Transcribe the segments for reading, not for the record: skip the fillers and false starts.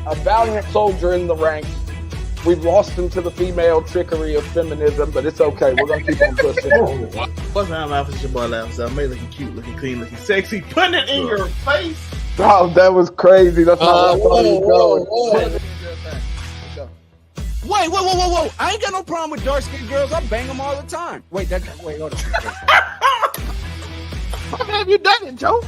a valiant soldier in the ranks. We've lost him to the female trickery of feminism, but it's okay. We're gonna keep on pushing. What's my mouth? It's your boy Laugh. So I made looking cute, looking clean, looking sexy. Putting it in your face. Oh, that was crazy. That's not where I thought he was going. Whoa. I ain't got no problem with dark-skinned girls. I bang them all the time. Wait, hold on. How have you done it, Joe?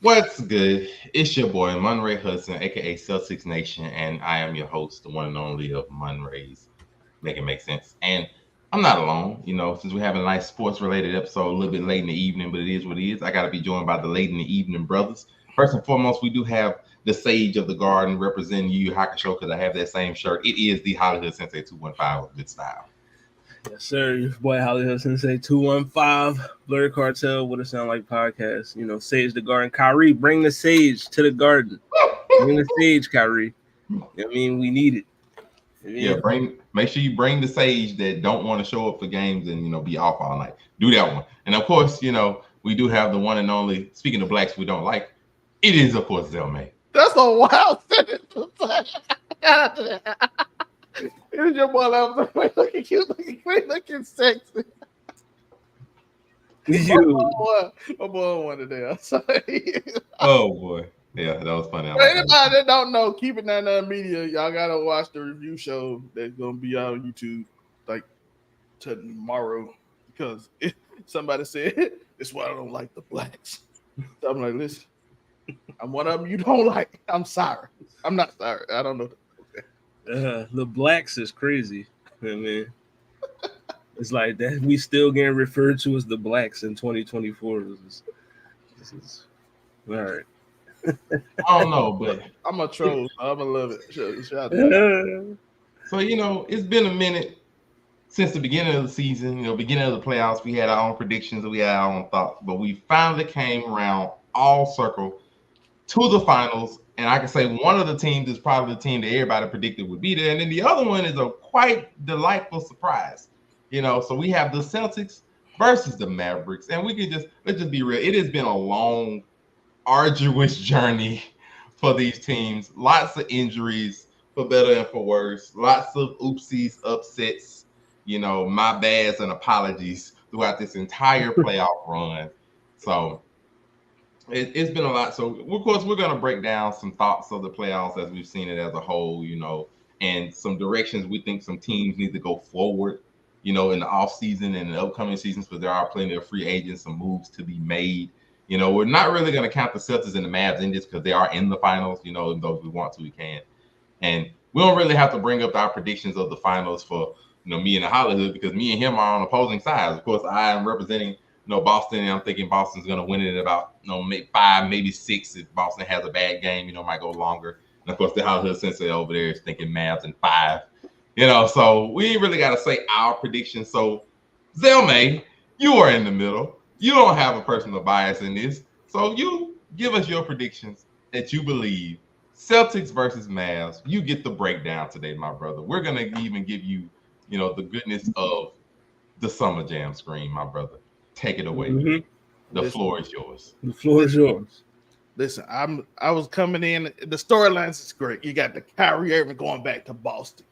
What's good? It's your boy, Monray Hudson, aka Celtics Nation, and I am your host, the one and only of Monray's Make It Make Sense. And I'm not alone, since we have a nice sports-related episode a little bit late in the evening, but it is what it is. I got to be joined by the late in the evening brothers. First and foremost, we do have the Sage of the Garden representing Yu Yu Hakusho because I have that same shirt. It is the Hollywood Sensei 215 with good style. Yes, sir. Your boy Hollywood Sensei 215, Blurred Cartel, What It Sound Like podcast. Sage the Garden. Kyrie, bring the sage to the garden. Bring the sage, Kyrie. We need it. Make sure you bring the sage that don't want to show up for games and be off all night. Do that one. And of course, we do have the one and only, speaking of blacks we don't like, it is of course Zelmay. That's a wild sentence. It's your boy looking cute, looking clean, looking sexy. My boy one today. I'm sorry. Oh boy. Yeah, that was funny. For anybody that don't know, Keep It 99 Media, y'all gotta watch the review show that's gonna be on YouTube like tomorrow because somebody said it's why I don't like the blacks. So I'm like, listen, I'm one of them you don't like. I'm sorry. I'm not sorry. I don't know. The blacks is crazy. It's like that. We still getting referred to as the blacks in 2024. This is all right. I don't know, but I'm a troll. I'm gonna love it. Shout So it's been a minute since the beginning of the season. Beginning of the playoffs, we had our own predictions and we had our own thoughts, but we finally came around all circle to the finals. And I can say one of the teams is probably the team that everybody predicted would be there, and then the other one is a quite delightful surprise. So we have the Celtics versus the Mavericks, and let's just be real. It has been a long, arduous journey for these teams. Lots of injuries, for better and for worse. Lots of oopsies, upsets, my bads and apologies throughout this entire playoff run. So it's been a lot. So of course we're going to break down some thoughts of the playoffs as we've seen it as a whole, and some directions we think some teams need to go forward, in the off season and the upcoming seasons, because there are plenty of free agents, some moves to be made. We're not really going to count the Celtics and the Mavs in this because they are in the finals. Though if we want to, we can. And we don't really have to bring up our predictions of the finals for, me and the Hollywood, because me and him are on opposing sides. Of course, I am representing, Boston, and I'm thinking Boston's going to win it in about, maybe 5, maybe 6. If Boston has a bad game, might go longer. And of course, the Hollywood Sensei over there is thinking Mavs in 5. So we ain't really got to say our predictions. So, Zelmay, you are in the middle. You don't have a personal bias in this. So you give us your predictions that you believe. Celtics versus Mavs. You get the breakdown today, my brother. We're going to even give you, the goodness of the Summer Jam screen, my brother. Take it away. Mm-hmm. The floor is yours. The floor is yours. Listen, I was coming in. The storylines is great. You got the Kyrie Irving going back to Boston.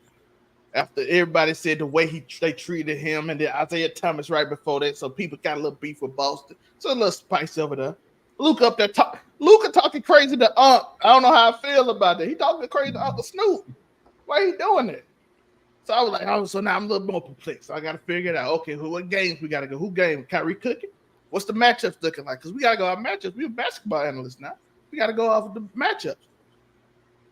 After everybody said the way they treated him, and then Isaiah Thomas right before that, so people got a little beef with Boston. So a little spice over there. Luka up there Luka talking crazy to I don't know how I feel about that. He talking crazy to Uncle Snoop. Why he doing that? So I was like, so now I'm a little more perplexed. So I got to figure it out. Okay, what games we got to go? Who game? Kyrie cooking? What's the matchups looking like? Because we got to go off matchups. We're basketball analysts now. We got to go off of the matchups.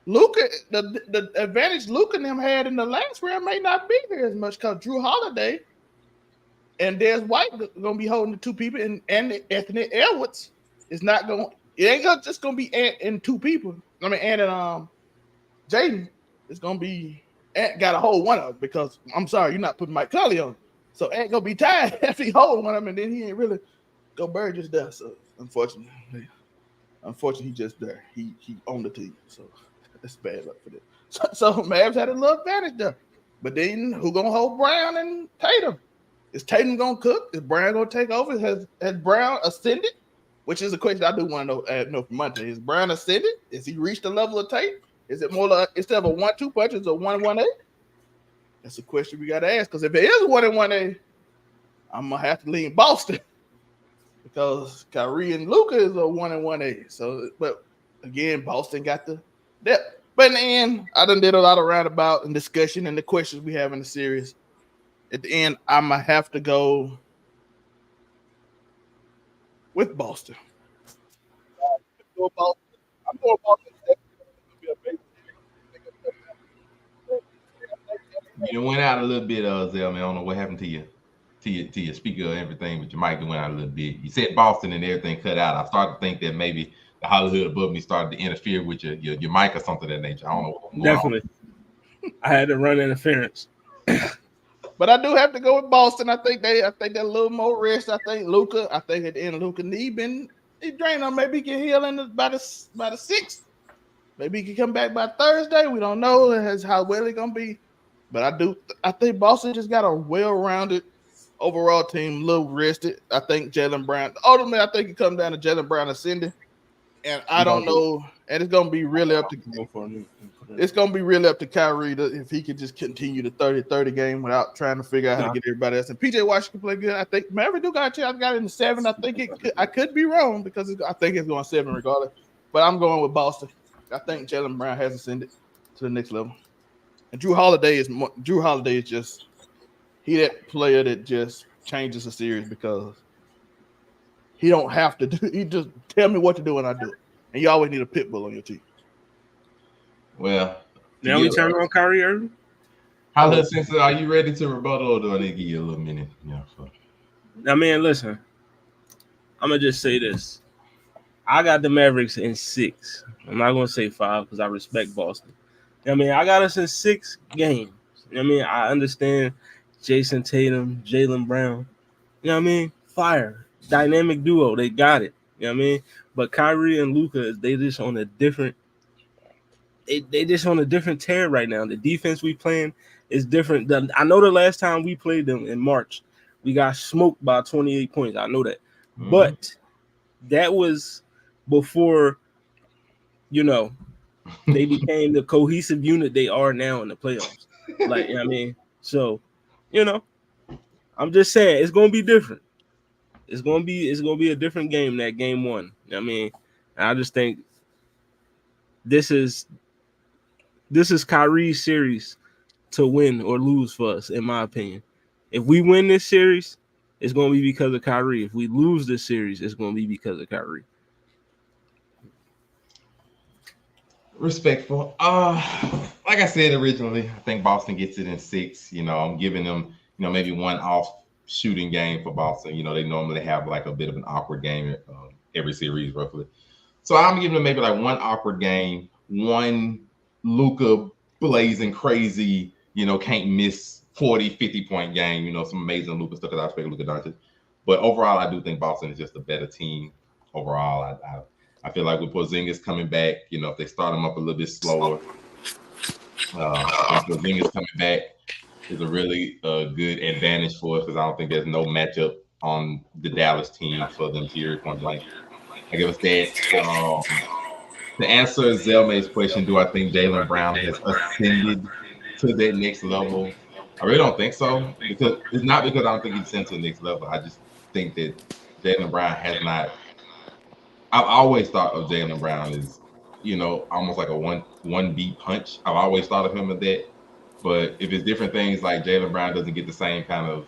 Luka, the advantage Luka and them had in the last round may not be there as much because Drew Holiday and Des White going to be holding the two people, and Anthony Edwards is not going. It ain't just going to be Ant and two people. I mean, Ant and Jaden. It's going to be Ant got to hold one of them because I'm sorry, you're not putting Mike Conley on. So Ant going to be tired after he hold one of them, and then he ain't really Gobert just there. So unfortunately, he just there. He owned the team. So that's bad luck for them. So Mavs had a little advantage there. But then who gonna hold Brown and Tatum? Is Tatum gonna cook? Is Brown gonna take over? Has Brown ascended? Which is a question I do want to know from Monte. Is Brown ascended? Is he reached the level of Tate? Is it more like instead of a 1-2 punch, it's a 1-1-8? That's a question we gotta ask. Because if it is 1-1-8, I'm gonna have to lean Boston because Kyrie and Luka is a 1-1-8. So, but again, Boston got the depth. But in the end, I done did a lot of roundabout and discussion and the questions we have in the series. At the end, I'm gonna have to go with Boston. I'm going Boston. You went out a little bit, Zell, man. I don't know what happened to your speaker and everything, but your mic went out a little bit. You said Boston and everything cut out. I started to think that maybe the Hollywood above me started to interfere with your mic or something of that nature. I don't know. Definitely. I had to run interference. But I do have to go with Boston. I think they're a little more rest. I think Luka. I think at the end, Luka he drained on. Maybe he can heal by the 6th. Maybe he can come back by Thursday. We don't know how well he's gonna be. But I think Boston just got a well-rounded overall team, a little rested. I think Jaylen Brown. Ultimately, I think it comes down to Jaylen Brown ascending. And I don't know. And it's gonna be really up to Kyrie if he could just continue the 30-30 game without trying to figure out how to get everybody else. And PJ Washington play good. I think Maverick do got a chance. I got it in 7. I think I could be wrong because I think it's going 7 regardless. But I'm going with Boston. I think Jaylen Brown has ascended to the next level. And Drew Holiday is just that player that just changes the series because he don't have to do. He just tell me what to do and I do it. And you always need a pit bull on your team. Well, now we turn on Kyrie Irving. How are you ready to rebuttal, or do I need to give you a little minute? Yeah. So. I mean, listen. I'm gonna just say this. I got the Mavericks in 6. I'm not gonna say 5 because I respect Boston. I mean, I got us in 6 games. I mean, I understand Jason Tatum, Jaylen Brown. You know what I mean? Fire. Dynamic duo. They got it. You know what I mean? But Kyrie and Luka, they just on a different tear right now. The defense we playing is different. I know the last time we played them in March, we got smoked by 28 points. I know that. Mm-hmm. But that was before, they became the cohesive unit they are now in the playoffs. Like, you know what I mean? So, I'm just saying it's gonna be different. It's gonna be a different game that game 1. You know what I mean? And I just think this is Kyrie's series to win or lose for us, in my opinion. If we win this series, it's gonna be because of Kyrie. If we lose this series, it's gonna be because of Kyrie. Respectful. Like I said originally, I think Boston gets it in 6. I'm giving them, maybe one off shooting game for Boston. They normally have like a bit of an awkward game every series, roughly. So I'm giving them maybe like one awkward game, one Luka blazing crazy, can't miss 40, 50-point game, some amazing Luka stuff because I expect Luka Doncic. But overall, I do think Boston is just a better team overall. I feel like with Porzingis coming back, if they start him up a little bit slower, Porzingis coming back is a really good advantage for us because I don't think there's no matchup on the Dallas team for them here point blank. I give us that. To answer Zelmay's question, do I think Jaylen Brown has ascended to that next level? I really don't think so. Because it's not because I don't think he's ascended to the next level. I just think that Jaylen Brown has not. I've always thought of Jaylen Brown as, almost like a one beat punch. I've always thought of him as that. But if it's different things like Jaylen Brown doesn't get the same kind of,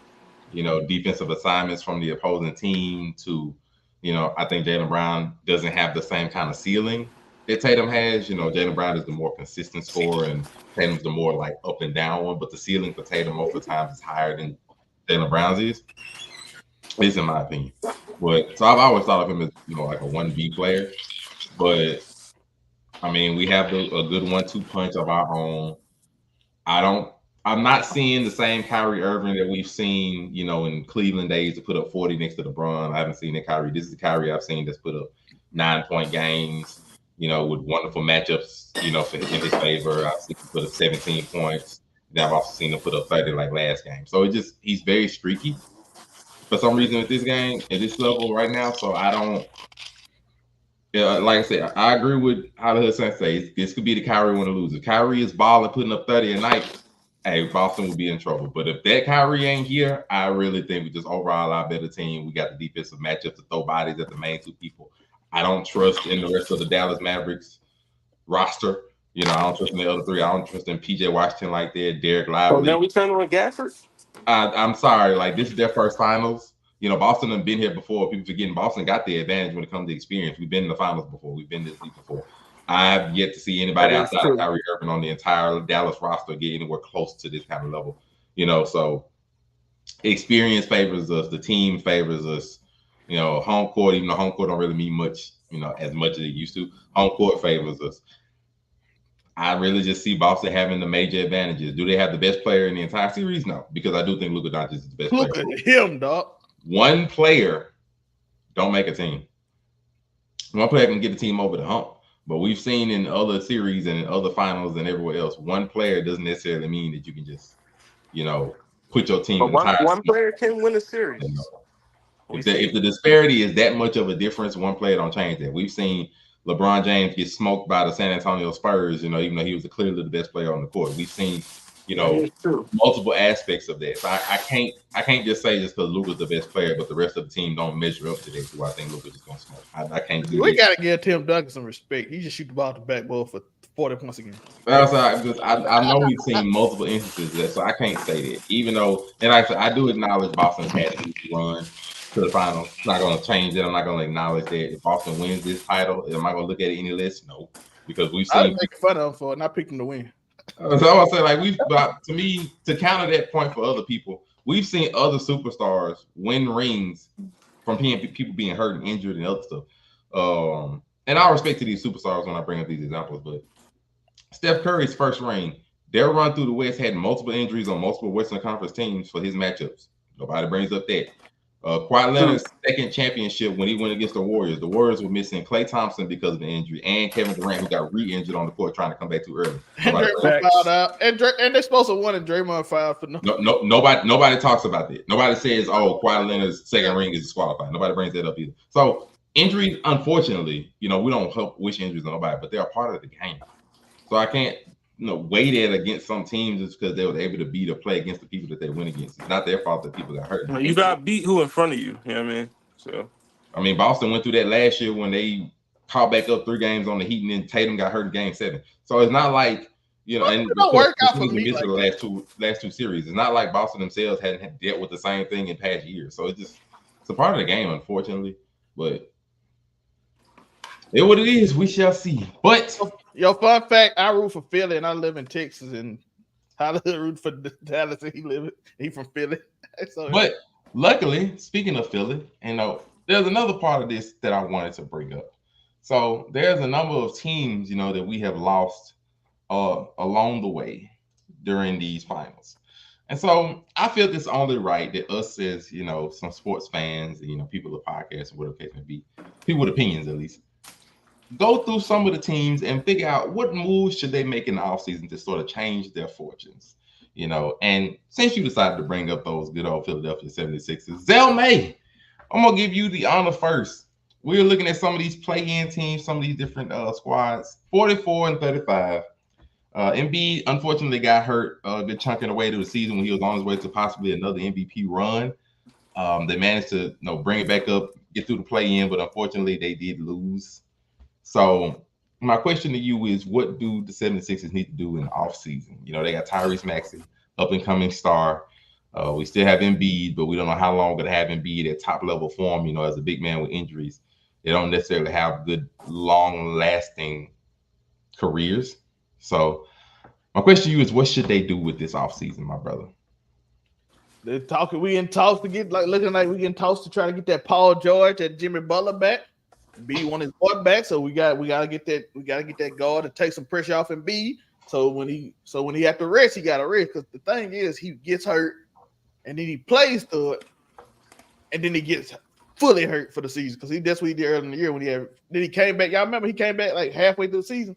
defensive assignments from the opposing team to, I think Jaylen Brown doesn't have the same kind of ceiling that Tatum has. Jaylen Brown is the more consistent scorer and Tatum's the more like up and down one. But the ceiling for Tatum most of the times is higher than Jaylen Brown's is, at least in my opinion. But so I've always thought of him as, like a 1B player. But I mean, we have a good 1-2 punch of our own. I'm not seeing the same Kyrie Irving that we've seen, in Cleveland days to put up 40 next to LeBron. I haven't seen that Kyrie. This is the Kyrie I've seen that's put up 9-point games, with wonderful matchups, in his favor. I've seen him put up 17 points, Then I've also seen him put up 30 like last game. So he's very streaky for some reason at this game, at this level right now. So I don't. Yeah, like I said, I agree with how the Hudson says this could be the Kyrie win or lose. If Kyrie is balling, putting up 30 a night, hey, Boston will be in trouble. But if that Kyrie ain't here, I really think we just overall our better team. We got the defensive matchup to throw bodies at the main two people. I don't trust in the rest of the Dallas Mavericks roster. You know, I don't trust in the other three. I don't trust in PJ Washington like that, Derek Lively. So now we turn on Gafford? I'm sorry, like this is their first finals. You know, Boston have been here before. People forgetting Boston got the advantage when it comes to experience. We've been in the finals before. We've been this deep before. I've yet to see anybody outside of Kyrie Irving on the entire Dallas roster get anywhere close to this kind of level. You know, so experience favors us. The team favors us. You know, home court, even though home court don't really mean much, you know, as much as it used to. Home court favors us. I really just see Boston having the major advantages. Do they have the best player in the entire series? No, because I do think Luka Doncic is the best player. Look at him, dog. One player don't make a team. One player can get the team over the hump. But we've seen in other series and in other finals and everywhere else, one player doesn't necessarily mean that you can just, you know, put your team. But one player can win a series. You know, if the disparity is that much of a difference, one player don't change that. We've seen LeBron James get smoked by the San Antonio Spurs, you know, even though he was clearly the best player on the court. We've seen, you know, multiple aspects of that. So I can't just say just because Luka's the best player, but the rest of the team don't measure up to that. So I think Luka's just gonna smoke. I can't do. We gotta give Tim Duncan some respect. He just shoot the ball to the backboard for 40 points again. Well, so I know we've seen multiple instances of that, so I can't say that. Even though, and I do acknowledge Boston's had a easy run to the finals. I'm not going to change it. I'm not going to acknowledge that. If Boston wins this title, am I going to look at it any less? No, because we've seen. I make fun of him for it, not picking to win. So I say, like to me, to counter that point for other people, we've seen other superstars win rings from people being hurt and injured and other stuff. And I respect to these superstars when I bring up these examples, but Steph Curry's first ring, their run through the West had multiple injuries on multiple Western Conference teams for his matchups. Nobody brings up that. Kawhi Leonard's second championship when he went against the Warriors were missing Klay Thompson because of the injury and Kevin Durant, who got re-injured on the court trying to come back too early. And Draymond fouled out, and they're supposed to win, and Draymond fouled for nobody talks about that. Nobody says, "Oh, Kawhi Leonard's second ring is disqualified." Nobody brings that up either. So injuries, unfortunately, you know, we don't wish injuries on nobody, but they're a part of the game. So I can't, weigh that against some teams just because they were able to beat or play against the people that they went against. It's not their fault that people got hurt. You got beat who in front of you. You know what I mean? So, I mean, Boston went through that last year when they caught back up 3 games on the Heat, and then Tatum got hurt in Game 7. So it's not like, you know, and don't work out for me like the last two series. It's not like Boston themselves hadn't dealt with the same thing in past years. So it's a part of the game, unfortunately. But it's what it is. We shall see. But fun fact: I root for Philly, and I live in Texas, and Tyler root for Dallas, and he from Philly. So, but luckily, speaking of Philly, there's another part of this that I wanted to bring up. So there's a number of teams, that we have lost along the way during these finals. And so I feel it's only right that us as, some sports fans, people of podcasts, whatever the case may be, people with opinions at least, go through some of the teams and figure out what moves should they make in the offseason to sort of change their fortunes. And since you decided to bring up those good old Philadelphia 76ers, Zell May, I'm going to give you the honor first. We're looking at some of these play-in teams, some of these different squads, 44-35. Embiid, unfortunately, got hurt a good chunk in the way to the season when he was on his way to possibly another MVP run. They managed to bring it back up, get through the play-in, but unfortunately, they did lose. So my question to you is, what do the 76ers need to do in the offseason? They got Tyrese Maxey, up-and-coming star. We still have Embiid, but we don't know how long we're going to have Embiid at top-level form, as a big man with injuries. They don't necessarily have good, long-lasting careers. So my question to you is, what should they do with this offseason, my brother? They're talking. We in talks to get looking like we in talks to try to get that Paul George and Jimmy Butler back. B want his boy back, so we gotta get that guard to take some pressure off Embiid. So when he have to rest, he gotta rest. Because the thing is, he gets hurt and then he plays through it, and then he gets fully hurt for the season. Because that's what he did early in the year then he came back. Y'all remember he came back like halfway through the season.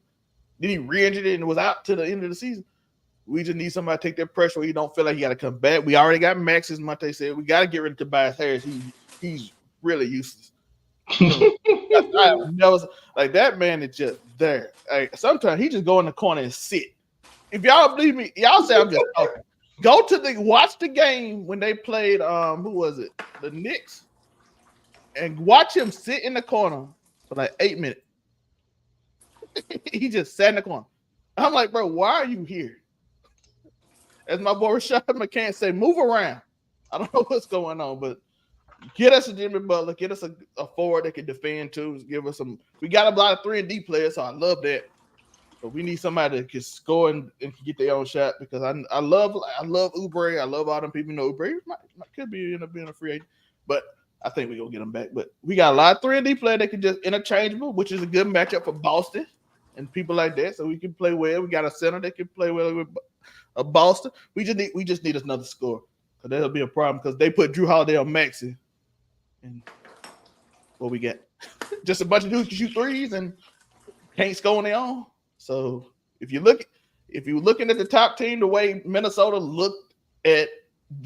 Then he re-injured it and was out to the end of the season. We just need somebody to take that pressure where you don't feel like you got to come back. We already got Max, as Monte said. We got to get rid of Tobias Harris. He's really useless. I never, like that man is just there. Like sometimes he just go in the corner and sit. If y'all believe me, y'all say I'm just talking. Go to watch the game when they played who was it? The Knicks. And watch him sit in the corner for like 8 minutes. He just sat in the corner. I'm like, bro, why are you here? As my boy Rashad McCann say, move around. I don't know what's going on, but get us a Jimmy Butler, get us a forward that can defend too. Give us some. We got a lot of 3-and-D players, so I love that. But we need somebody that can score and can get their own shot because I love Oubre. I love all them people. You know, Oubre could be end up being a free agent, but I think we're gonna get him back. But we got a lot of 3-and-D players that can just interchangeable, which is a good matchup for Boston and people like that. So we can play well. We got a center that can play well with Boston. We just need another score because that'll be a problem because they put Drew Holiday on Maxey. And what we get? Just a bunch of dudes can shoot threes and can't score on their own. So if you're looking at the top team, the way Minnesota looked at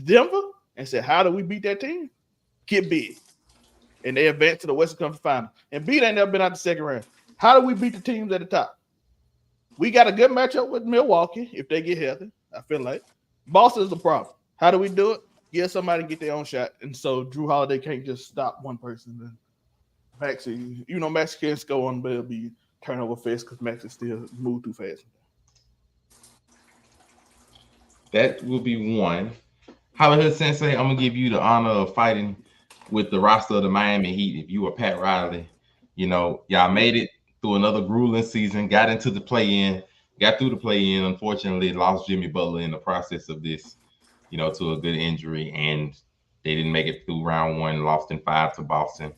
Denver and said, "How do we beat that team?" Get big, and they advanced to the Western Conference Final. And B ain't never been out the second round. How do we beat the teams at the top? We got a good matchup with Milwaukee if they get healthy. I feel like Boston is the problem. How do we do it? Get somebody to get their own shot, and so Drew Holiday can't just stop one person. And Maxey, Max can't score on, but it'll be turnover fest because Maxey still move too fast. That will be one. Hollywood Sensei, I'm gonna give you the honor of fighting with the roster of the Miami Heat. If you were Pat Riley, y'all made it through another grueling season, got into the play-in, got through the play-in. Unfortunately, lost Jimmy Butler in the process of this, to a good injury, and they didn't make it through round one, lost in 5 to Boston.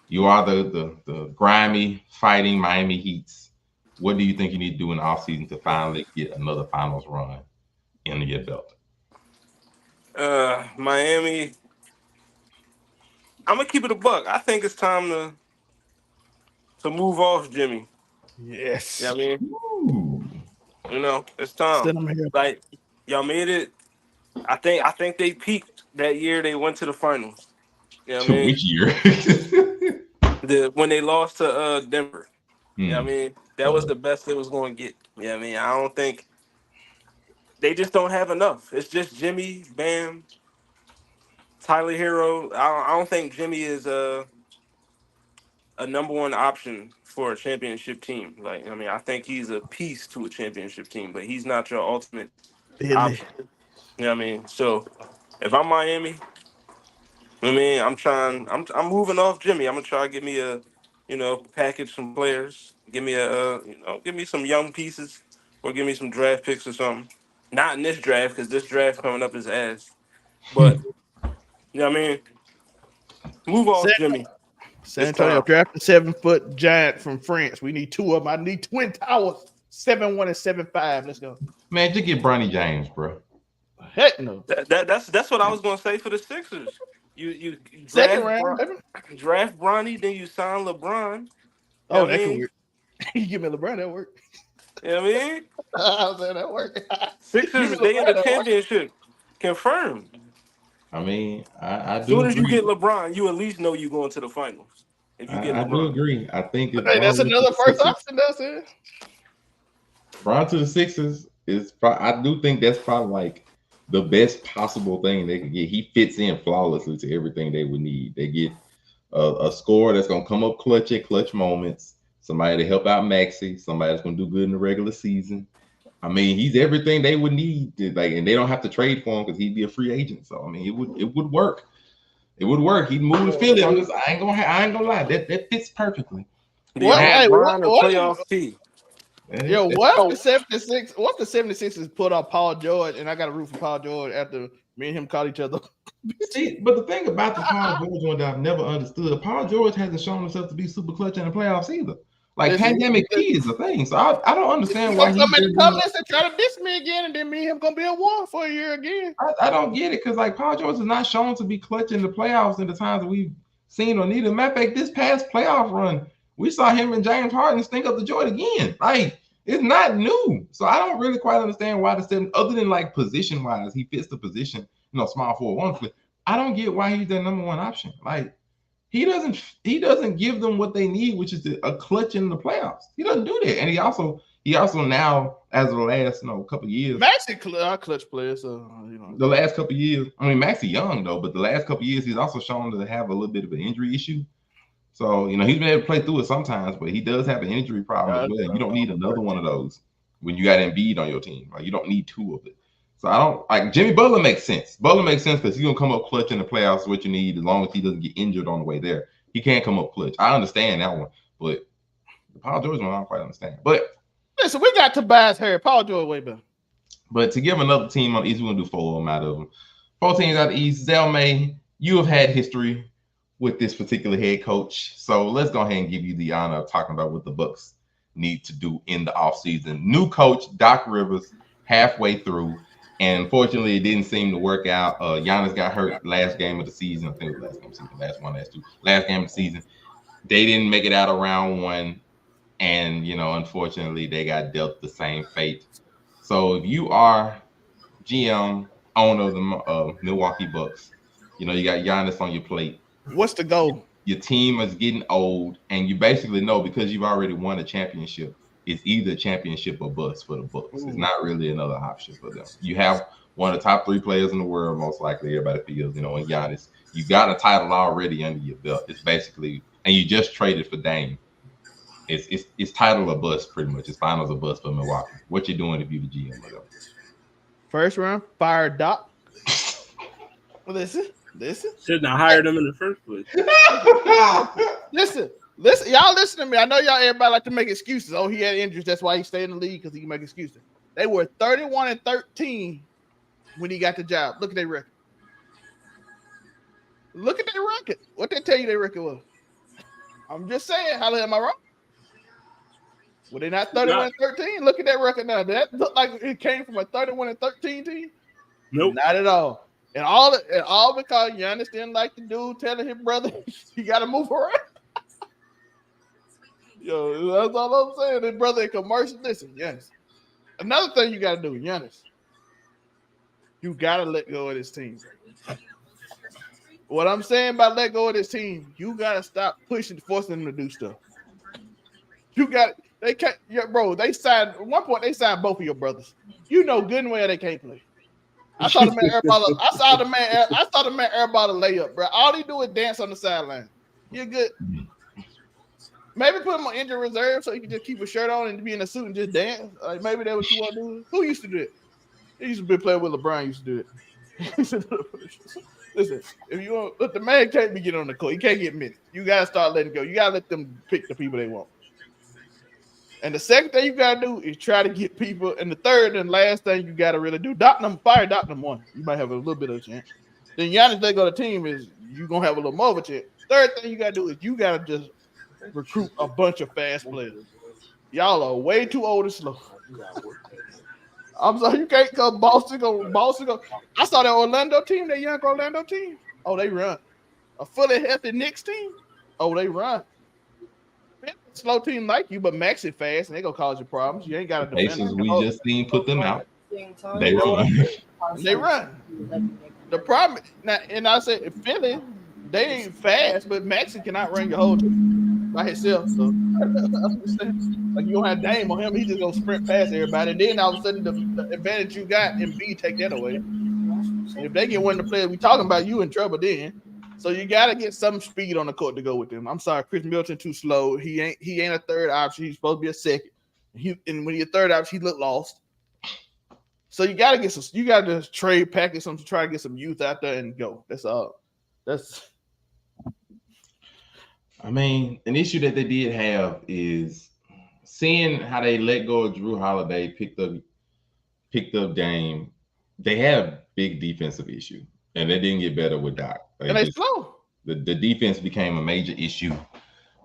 You are the grimy, fighting Miami Heats. What do you think you need to do in the offseason to finally get another finals run in your belt? Miami, I'm gonna keep it a buck. I think it's time to move off Jimmy. Yes. Yeah, I mean, Ooh. It's time. Send him here. Like y'all made it. I think they peaked that year they went to the finals. You know what I mean? Which year? When they lost to Denver. Yeah, I mean, that was Uh-huh. the best they was going to get. Yeah, I mean, I don't think they just don't have enough. It's just Jimmy, Bam, Tyler Hero. I don't think Jimmy is a number one option for a championship team. Like, I mean, I think he's a piece to a championship team, but he's not your ultimate option. You know what I mean? So if I'm Miami, I mean, I'm moving off Jimmy. I'm gonna try to get me package some players. Give me give me some young pieces, or give me some draft picks or something. Not in this draft because this draft coming up is ass. But you know what I mean? Move off Jimmy. San Antonio drafted 7-foot giant from France. We need 2 of them. I need Twin Towers, 7'1" and 7'5". Let's go. Man, just get Bronny James, bro. Heck no. That's what I was gonna say for the Sixers. You Second round. draft Bronny, then you sign LeBron. Oh, that could work. You give me LeBron, that work. You know what I mean? I was saying that work. Sixers, they in the championship. Confirmed. I mean, I do. As soon as you agree. get LeBron, you at least know you're going to the finals. If you get LeBron. I do agree. I think that's another first option. That's it. LeBron to the Sixers is. I do think that's probably like the best possible thing they could get. He fits in flawlessly to everything they would need. They get a scorer that's gonna come up clutch at clutch moments. Somebody to help out Maxey. Somebody that's gonna do good in the regular season. I mean, he's everything they would need to, and they don't have to trade for him because he'd be a free agent. So I mean, it would work. It would work. He'd move to Philly. I ain't gonna lie. That fits perfectly. What? Playoff T. Yo, what the 76? What the 76ers put on Paul George? And I got to root for Paul George after me and him caught each other. See, but the thing about the Paul George one that I've never understood, Paul George hasn't shown himself to be super clutch in the playoffs either. Like pandemic P is a thing, so I don't understand why he's come in the comments and try to diss me again, and then me and him gonna be at war for a year again. I don't get it because like Paul George is not shown to be clutch in the playoffs in the times that we've seen or needed. Matter of fact, this past playoff run, we saw him and James Harden stink up the joint again. Like It's not new. So I don't really quite understand why the 7, other than like position wise, he fits the position, small forward wonderfully. I don't get why he's their number one option. Like he doesn't give them what they need, which is a clutch in the playoffs. He doesn't do that. And he also now, as of the last couple of years, Maxi clutch player, so the last couple of years. I mean, Maxi young though, but the last couple of years he's also shown to have a little bit of an injury issue. So he's been able to play through it sometimes, but he does have an injury problem as well. You don't need another one of those when you got Embiid on your team. Like you don't need two of it. So I don't like Jimmy Butler makes sense. Butler makes sense because he's gonna come up clutch in the playoffs. What you need, as long as he doesn't get injured on the way there, he can't come up clutch. I understand that one, but the Paul George one I don't quite understand. But listen, we got Tobias Harris, Paul George way better. But to give another team on the East, we're gonna do 4 of them out of them. 4 teams out of the East. Zelmay, you have had history with this particular head coach, so let's go ahead and give you the honor of talking about what the Bucks need to do in the offseason. New coach Doc Rivers, halfway through. And unfortunately, it didn't seem to work out. Giannis got hurt last game of the season. I think it was last game of the season, last game of the season. They didn't make it out of round 1. And, unfortunately, they got dealt the same fate. So if you are GM, owner of the Milwaukee Bucks, you got Giannis on your plate. What's the goal? Your team is getting old, and you basically know because you've already won a championship, it's either championship or bust for the Bucks. It's not really another option for them. You have one of the top 3 players in the world, most likely. Everybody feels, in Giannis. You got a title already under your belt. It's basically, and you just traded for Dame. It's title or bust pretty much. It's finals or bust for Milwaukee. What you doing if you the GM of them? First round, fire Doc. Listen. Shouldn't have hired him in the first place. Listen, y'all listen to me. I know y'all everybody like to make excuses. Oh, he had injuries. That's why he stayed in the league because he can make excuses. They were 31-13 when he got the job. Look at their record. What they tell you their record was? I'm just saying. How am I wrong? Were they not 31-13? Look at that record now. That looked like it came from a 31-13 team. Nope, not at all. And all because Giannis didn't like the dude telling his brother he got to move around. Yo, that's all I'm saying. His brother in commercial. Listen, Giannis. Another thing you got to do, Giannis. You got to let go of this team. What I'm saying by let go of this team, you got to stop forcing them to do stuff. They can't, bro. They signed at one point. They signed both of your brothers. You know good and well they can't play. I saw the man airball a layup, bro. All he do is dance on the sideline. You're good. Maybe put him on injury reserve so he can just keep a shirt on and be in a suit and just dance. Like maybe that's what you want to do. Who used to do it? He used to be playing with LeBron. Used to do it. Listen, if you want, look, the man can't be getting on the court. He can't get minutes. You gotta start letting go. You gotta let them pick the people they want. And the second thing you gotta do is try to get people. And the third and last thing you gotta really do, fire Doc number 1. You might have a little bit of a chance. Then Giannis let go of the team is you gonna have a little more of a chance. Third thing you gotta do is you gotta just recruit a bunch of fast players. Y'all are way too old and slow. I'm sorry, you can't come Boston go. I saw that Orlando team, that young Orlando team. Oh, they run. A fully healthy Knicks team. Oh, they run. Slow team like you, but Max is fast, and they gonna cause you problems. You ain't got to defend. Cases we just seen put them out. They run. The problem now, and I said Philly, they ain't fast, but Maxi cannot run your whole team by himself. So like you don't have Dame on him, he just gonna sprint past everybody. And then all of a sudden the advantage you got in B take that away. And if they get one of the players, we talking about you in trouble then. So you gotta get some speed on the court to go with them. I'm sorry, Chris Middleton too slow. He ain't a third option. He's supposed to be a second. And when he's a third option, he look lost. So you gotta get some. You gotta just trade package some to try to get some youth out there and go. That's all. I mean, an issue that they did have is seeing how they let go of Drew Holiday, picked up Dame. They had a big defensive issue, and they didn't get better with Doc. And they slow. The defense became a major issue.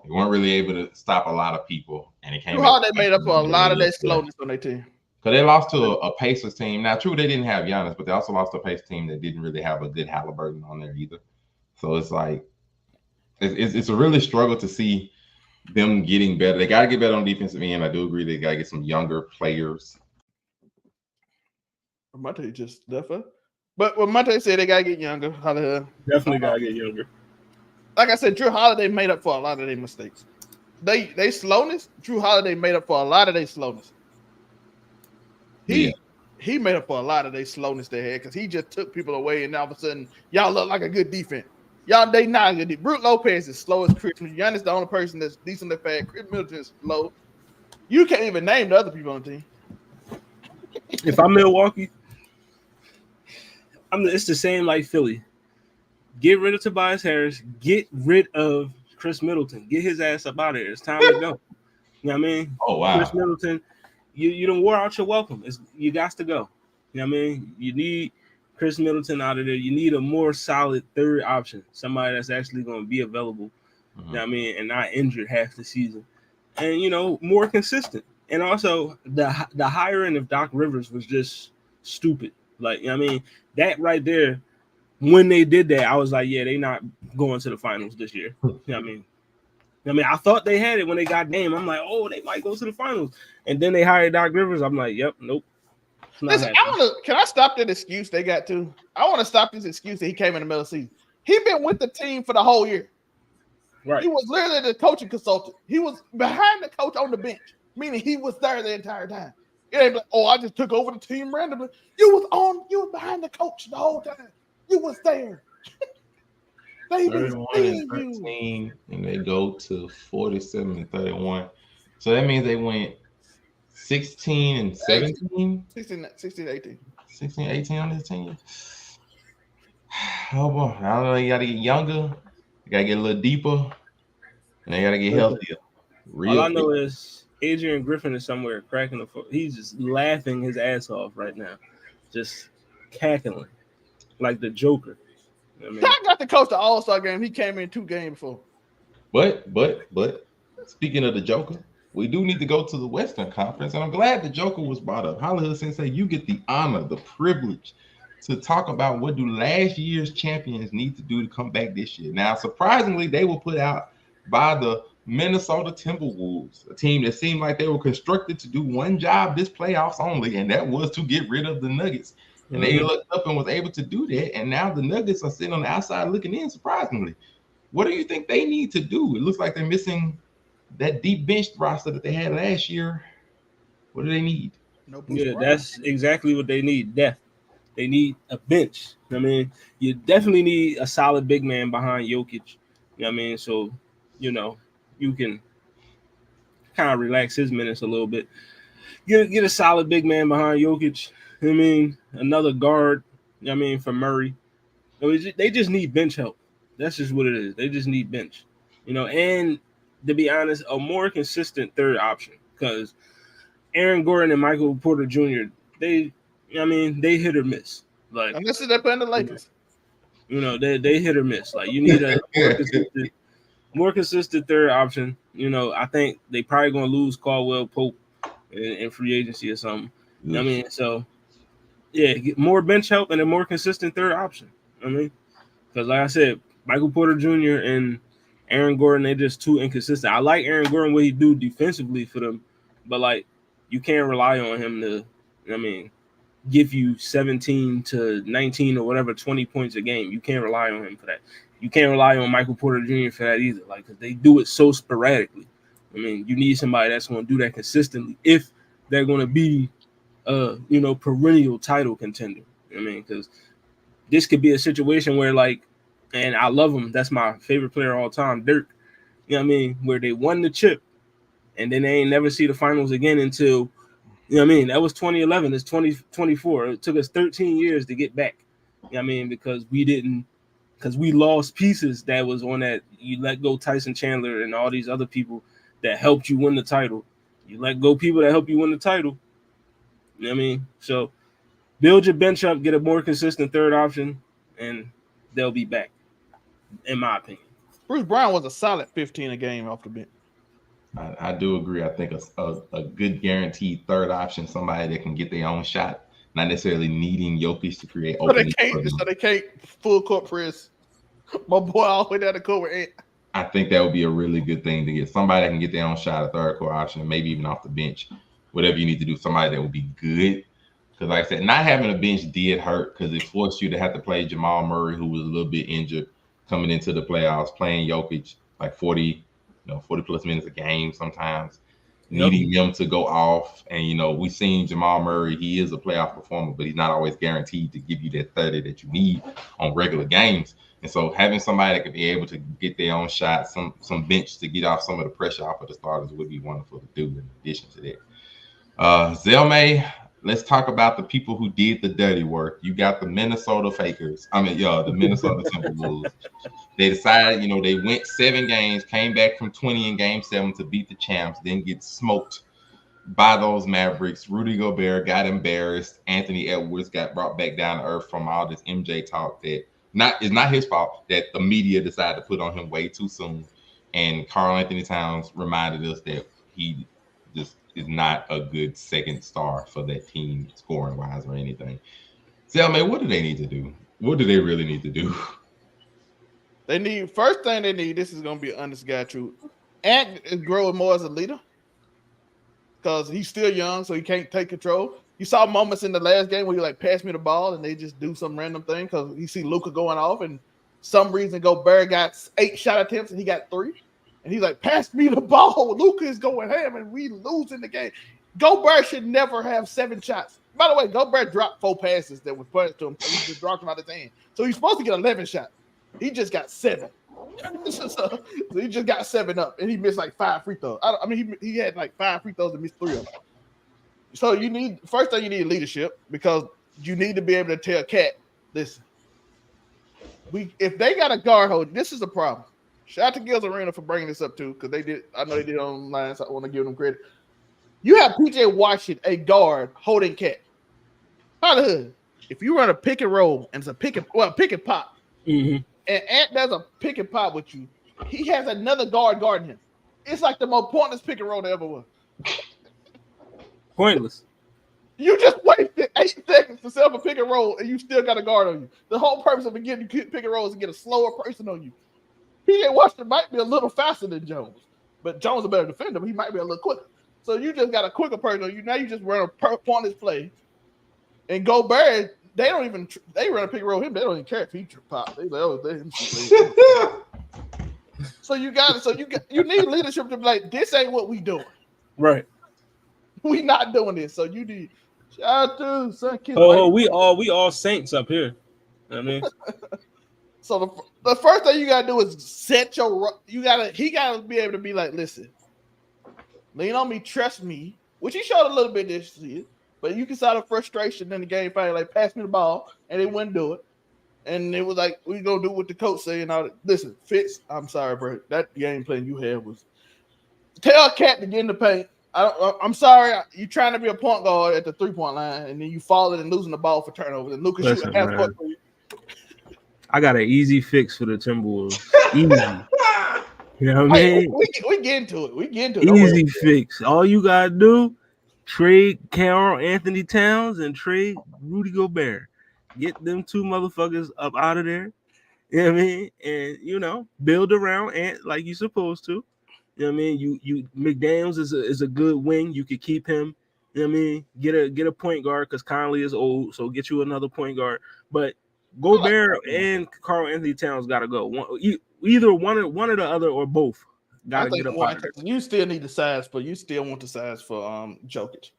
They weren't really able to stop a lot of people, and it came. Drew Holiday made up for a lot of that slowness on their team. Because they lost to a Pacers team. Now, true, they didn't have Giannis, but they also lost to a Pacers team that didn't really have a good Halliburton on there either. So it's like it's a really struggle to see them getting better. They got to get better on defensive end. I do agree. They got to get some younger players. Monte just left her. But what Monte said, they got to get younger. Definitely gotta get younger. Like I said, Drew Holiday made up for a lot of their mistakes. They slowness. Drew Holiday made up for a lot of their slowness. He made up for a lot of their slowness they had because he just took people away, and all of a sudden, y'all look like a good defense. Y'all, they not good. Brook Lopez is slow as Christmas. Giannis the only person that's decently fast. Chris Middleton is slow. You can't even name the other people on the team. If I'm Milwaukee, it's the same like Philly. Get rid of Tobias Harris. Get rid of Chris Middleton. Get his ass up out of here. It's time to go. You know what I mean? Oh, wow. Chris Middleton, you done wore out your welcome. You got to go. You know what I mean? You need Chris Middleton out of there. You need a more solid third option. Somebody that's actually going to be available. You know what I mean? And not injured half the season. And, more consistent. And also, the hiring of Doc Rivers was just stupid. Like, you know what I mean? That right there, when they did that, I was like, yeah, they not going to the finals this year. You know what I mean? I thought they had it when they got Dame. I'm like, oh, they might go to the finals. And then they hired Doc Rivers. I'm like, yep, nope. Listen, can I stop that excuse they got too? I want to stop this excuse that he came in the middle of the season. He been with the team for the whole year. Right. He was literally the coaching consultant. He was behind the coach on the bench, meaning he was there the entire time. It ain't like, oh, I just took over the team randomly. You was behind the coach the whole time. You was there. They 31-13, and they go to 47-31. So that means they went 16-17. 16-18. 16-18 on this team. Oh boy, I don't know. You gotta get younger, you gotta get a little deeper, and they gotta get healthier. All I know is Adrian Griffin is somewhere cracking the foot. He's just laughing his ass off right now, just cackling like the Joker. You know what I mean? I got to coach the All-Star game. He came in 2 games before. But speaking of the Joker, we do need to go to the Western Conference, and I'm glad the Joker was brought up. Hollywood Sensei, you get the honor, the privilege to talk about what do last year's champions need to do to come back this year. Now, surprisingly, they were put out by the Minnesota Timberwolves, a team that seemed like they were constructed to do one job this playoffs only, and that was to get rid of the Nuggets. And they looked up and was able to do that, and now the Nuggets are sitting on the outside looking in, surprisingly. What do you think they need to do? It looks like they're missing that deep bench roster that they had last year. What do they need? That's exactly what they need, depth. They need a bench. I mean, you definitely need a solid big man behind Jokic. You know what I mean? So, you can kind of relax his minutes a little bit. Get a solid big man behind Jokic. I mean, another guard, for Murray. They just need bench help. That's just what it is. They just need bench. And to be honest, a more consistent third option, because Aaron Gordon and Michael Porter Jr., they hit or miss. Like, unless they're playing the Lakers. They hit or miss. Like, you need a more consistent third option. I think they probably going to lose Caldwell Pope in free agency or something. So get more bench help and a more consistent third option. Because like I said, Michael Porter Jr. and Aaron Gordon, they're just too inconsistent. I like Aaron Gordon, what he do defensively for them, but like, you can't rely on him to, give you 17 to 19 or whatever, 20 points a game. You can't rely on him for that. You can't rely on Michael Porter Jr. for that either. Like, cause they do it so sporadically. You need somebody that's going to do that consistently if they're going to be, perennial title contender. Because this could be a situation where, like, and I love him. That's my favorite player of all time, Dirk. Where they won the chip, and then they ain't never see the finals again until, that was 2011. It's 2024. It took us 13 years to get back. Because we lost pieces that was on that. You let go Tyson Chandler and all these other people that helped you win the title. You let go people that help you win the title. So build your bench up, get a more consistent third option, and they'll be back, in my opinion. Bruce Brown was a solid 15 a game off the bench. I do agree. I think a good guaranteed third option, somebody that can get their own shot, not necessarily needing Jokic to create openings. So they can't full court press my boy all the way down the court with Ant. I think that would be a really good thing to get somebody that can get their own shot at third core option, maybe even off the bench, whatever you need to do. Somebody that would be good. Because, like I said, not having a bench did hurt because it forced you to have to play Jamal Murray, who was a little bit injured coming into the playoffs, playing Jokic like 40 plus minutes a game sometimes, needing them to go off. And, we've seen Jamal Murray, he is a playoff performer, but he's not always guaranteed to give you that 30 that you need on regular games. And so having somebody that could be able to get their own shot, some bench to get off some of the pressure off of the starters would be wonderful to do in addition to that. Zelmay, let's talk about the people who did the dirty work. You got the Minnesota Fakers. The Minnesota Timberwolves. They decided, they went 7 games, came back from 20 in game 7 to beat the champs, then get smoked by those Mavericks. Rudy Gobert got embarrassed. Anthony Edwards got brought back down to earth from all this MJ talk that it's not his fault that the media decided to put on him way too soon. And Karl Anthony Towns reminded us that he just is not a good second star for that team scoring wise or anything. Zelmay, what do they need to do? What do they really need to do? First thing they need, this is going to be an honest guy truth. Ant is growing more as a leader because he's still young, so he can't take control. You saw moments in the last game where you pass me the ball and they just do some random thing because you see Luka going off and some reason Gobert got 8 shot attempts and he got 3. And he's like, pass me the ball. Luka is going ham and we losing the game. Gobert should never have 7 shots. By the way, Gobert dropped 4 passes that was punished to him. So he just dropped them out of his hand. So he's supposed to get 11 shots. He just got 7. So he just got 7 up, and he missed 5 free throws. He had 5 free throws and missed 3 of them. So first thing you need leadership because you need to be able to tell Cat, listen, if they got a guard hold, this is a problem. Shout out to Gil's Arena for bringing this up too, because I know they did it online, so I want to give them credit. You have PJ Washington, a guard, holding Cat. How the hood? If you run a pick and roll and it's a pick and pop, and Ant does a pick and pop with you, he has another guard guarding him. It's like the most pointless pick and roll there ever was. Pointless. You just wasted 8 seconds to set up a pick and roll, and you still got a guard on you. The whole purpose of getting pick and roll is to get a slower person on you. PJ Washington might be a little faster than Jones, but Jones is a better defender, but he might be a little quicker. So you just got a quicker person on you. Now you just run a pointless play. And Gobert, they run a pick and roll him. They don't even care if he pop. They him. So you need leadership to be like, this ain't what we doing. Right. We not doing this. So you need shout out to son kids. We all saints up here. I mean, so the first thing you gotta do is set he gotta be able to be like, listen, lean on me, trust me, which he showed a little bit this season, but you can saw the frustration in the game finally, pass me the ball, and they wouldn't do it. And it was like, we gonna do what the coach say and all that. Listen, Fitz, I'm sorry, bro. That game plan you had was tell Cat to get in the paint. I'm sorry, you trying to be a point guard at the 3-point line, and then you falling and losing the ball for turnovers. And Lucas shooting half court for you. I got an easy fix for the Timberwolves. Easy. You know what I mean? We get into it. Easy fix. All you gotta do, trade Karl Anthony Towns and trade Rudy Gobert. Get them 2 motherfuckers up out of there. You know what I mean? And build around Ant like you're supposed to. You know what I mean? You McDaniels is a good wing. You could keep him. You know what I mean? Get a point guard because Conley is old, so get you another point guard. But Gobert and Karl Anthony Towns gotta go. Either one or the other or both gotta get up out of there. You still need the size, but you still want the size for Jokic.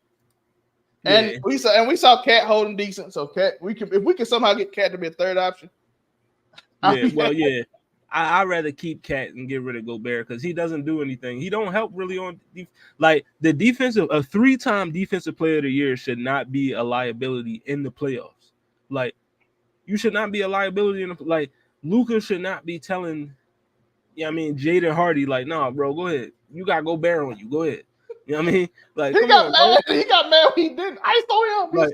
Yeah. And we saw Cat holding decent. So Cat, if we can somehow get Cat to be a third option. Yeah. I'd rather keep Cat and get rid of Gobert because he doesn't do anything. He don't help really on the defensive. A 3-time defensive player of the year should not be a liability in the playoffs. Like, you should not be a liability in Luka should not be telling, Jaden Hardy, nah, bro, go ahead. You got Gobert on you. Go ahead. You know what I mean? He got mad when he didn't. I saw him.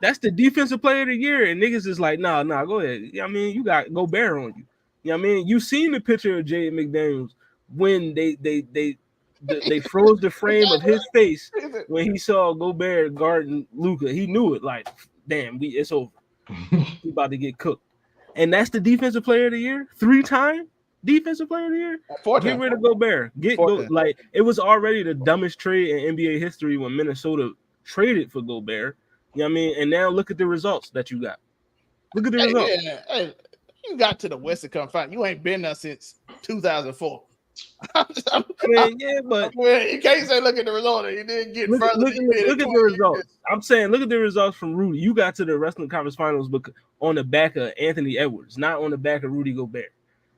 That's the defensive player of the year, and niggas is like, nah, go ahead. You know what I mean? You got Gobert on you. You know what I mean? You seen the picture of Jaden McDaniels when they froze the frame of his face when he saw Gobert guarding Luka. He knew it. Like, damn, it's over. We about to get cooked. And that's the defensive player of the year 3 times. Defensive player of the year. Four Get times. rid of Gobert. Like it was already the dumbest trade in NBA history when Minnesota traded for Gobert. You know what I mean? And now look at the results that you got. Look at the results. Hey, you got to the Western Conference. You ain't been there since 2004. Yeah, but you can't say look at the result. You didn't get further. Look at the results. I'm saying look at the results from Rudy. You got to the Western Conference Finals on the back of Anthony Edwards, not on the back of Rudy Gobert.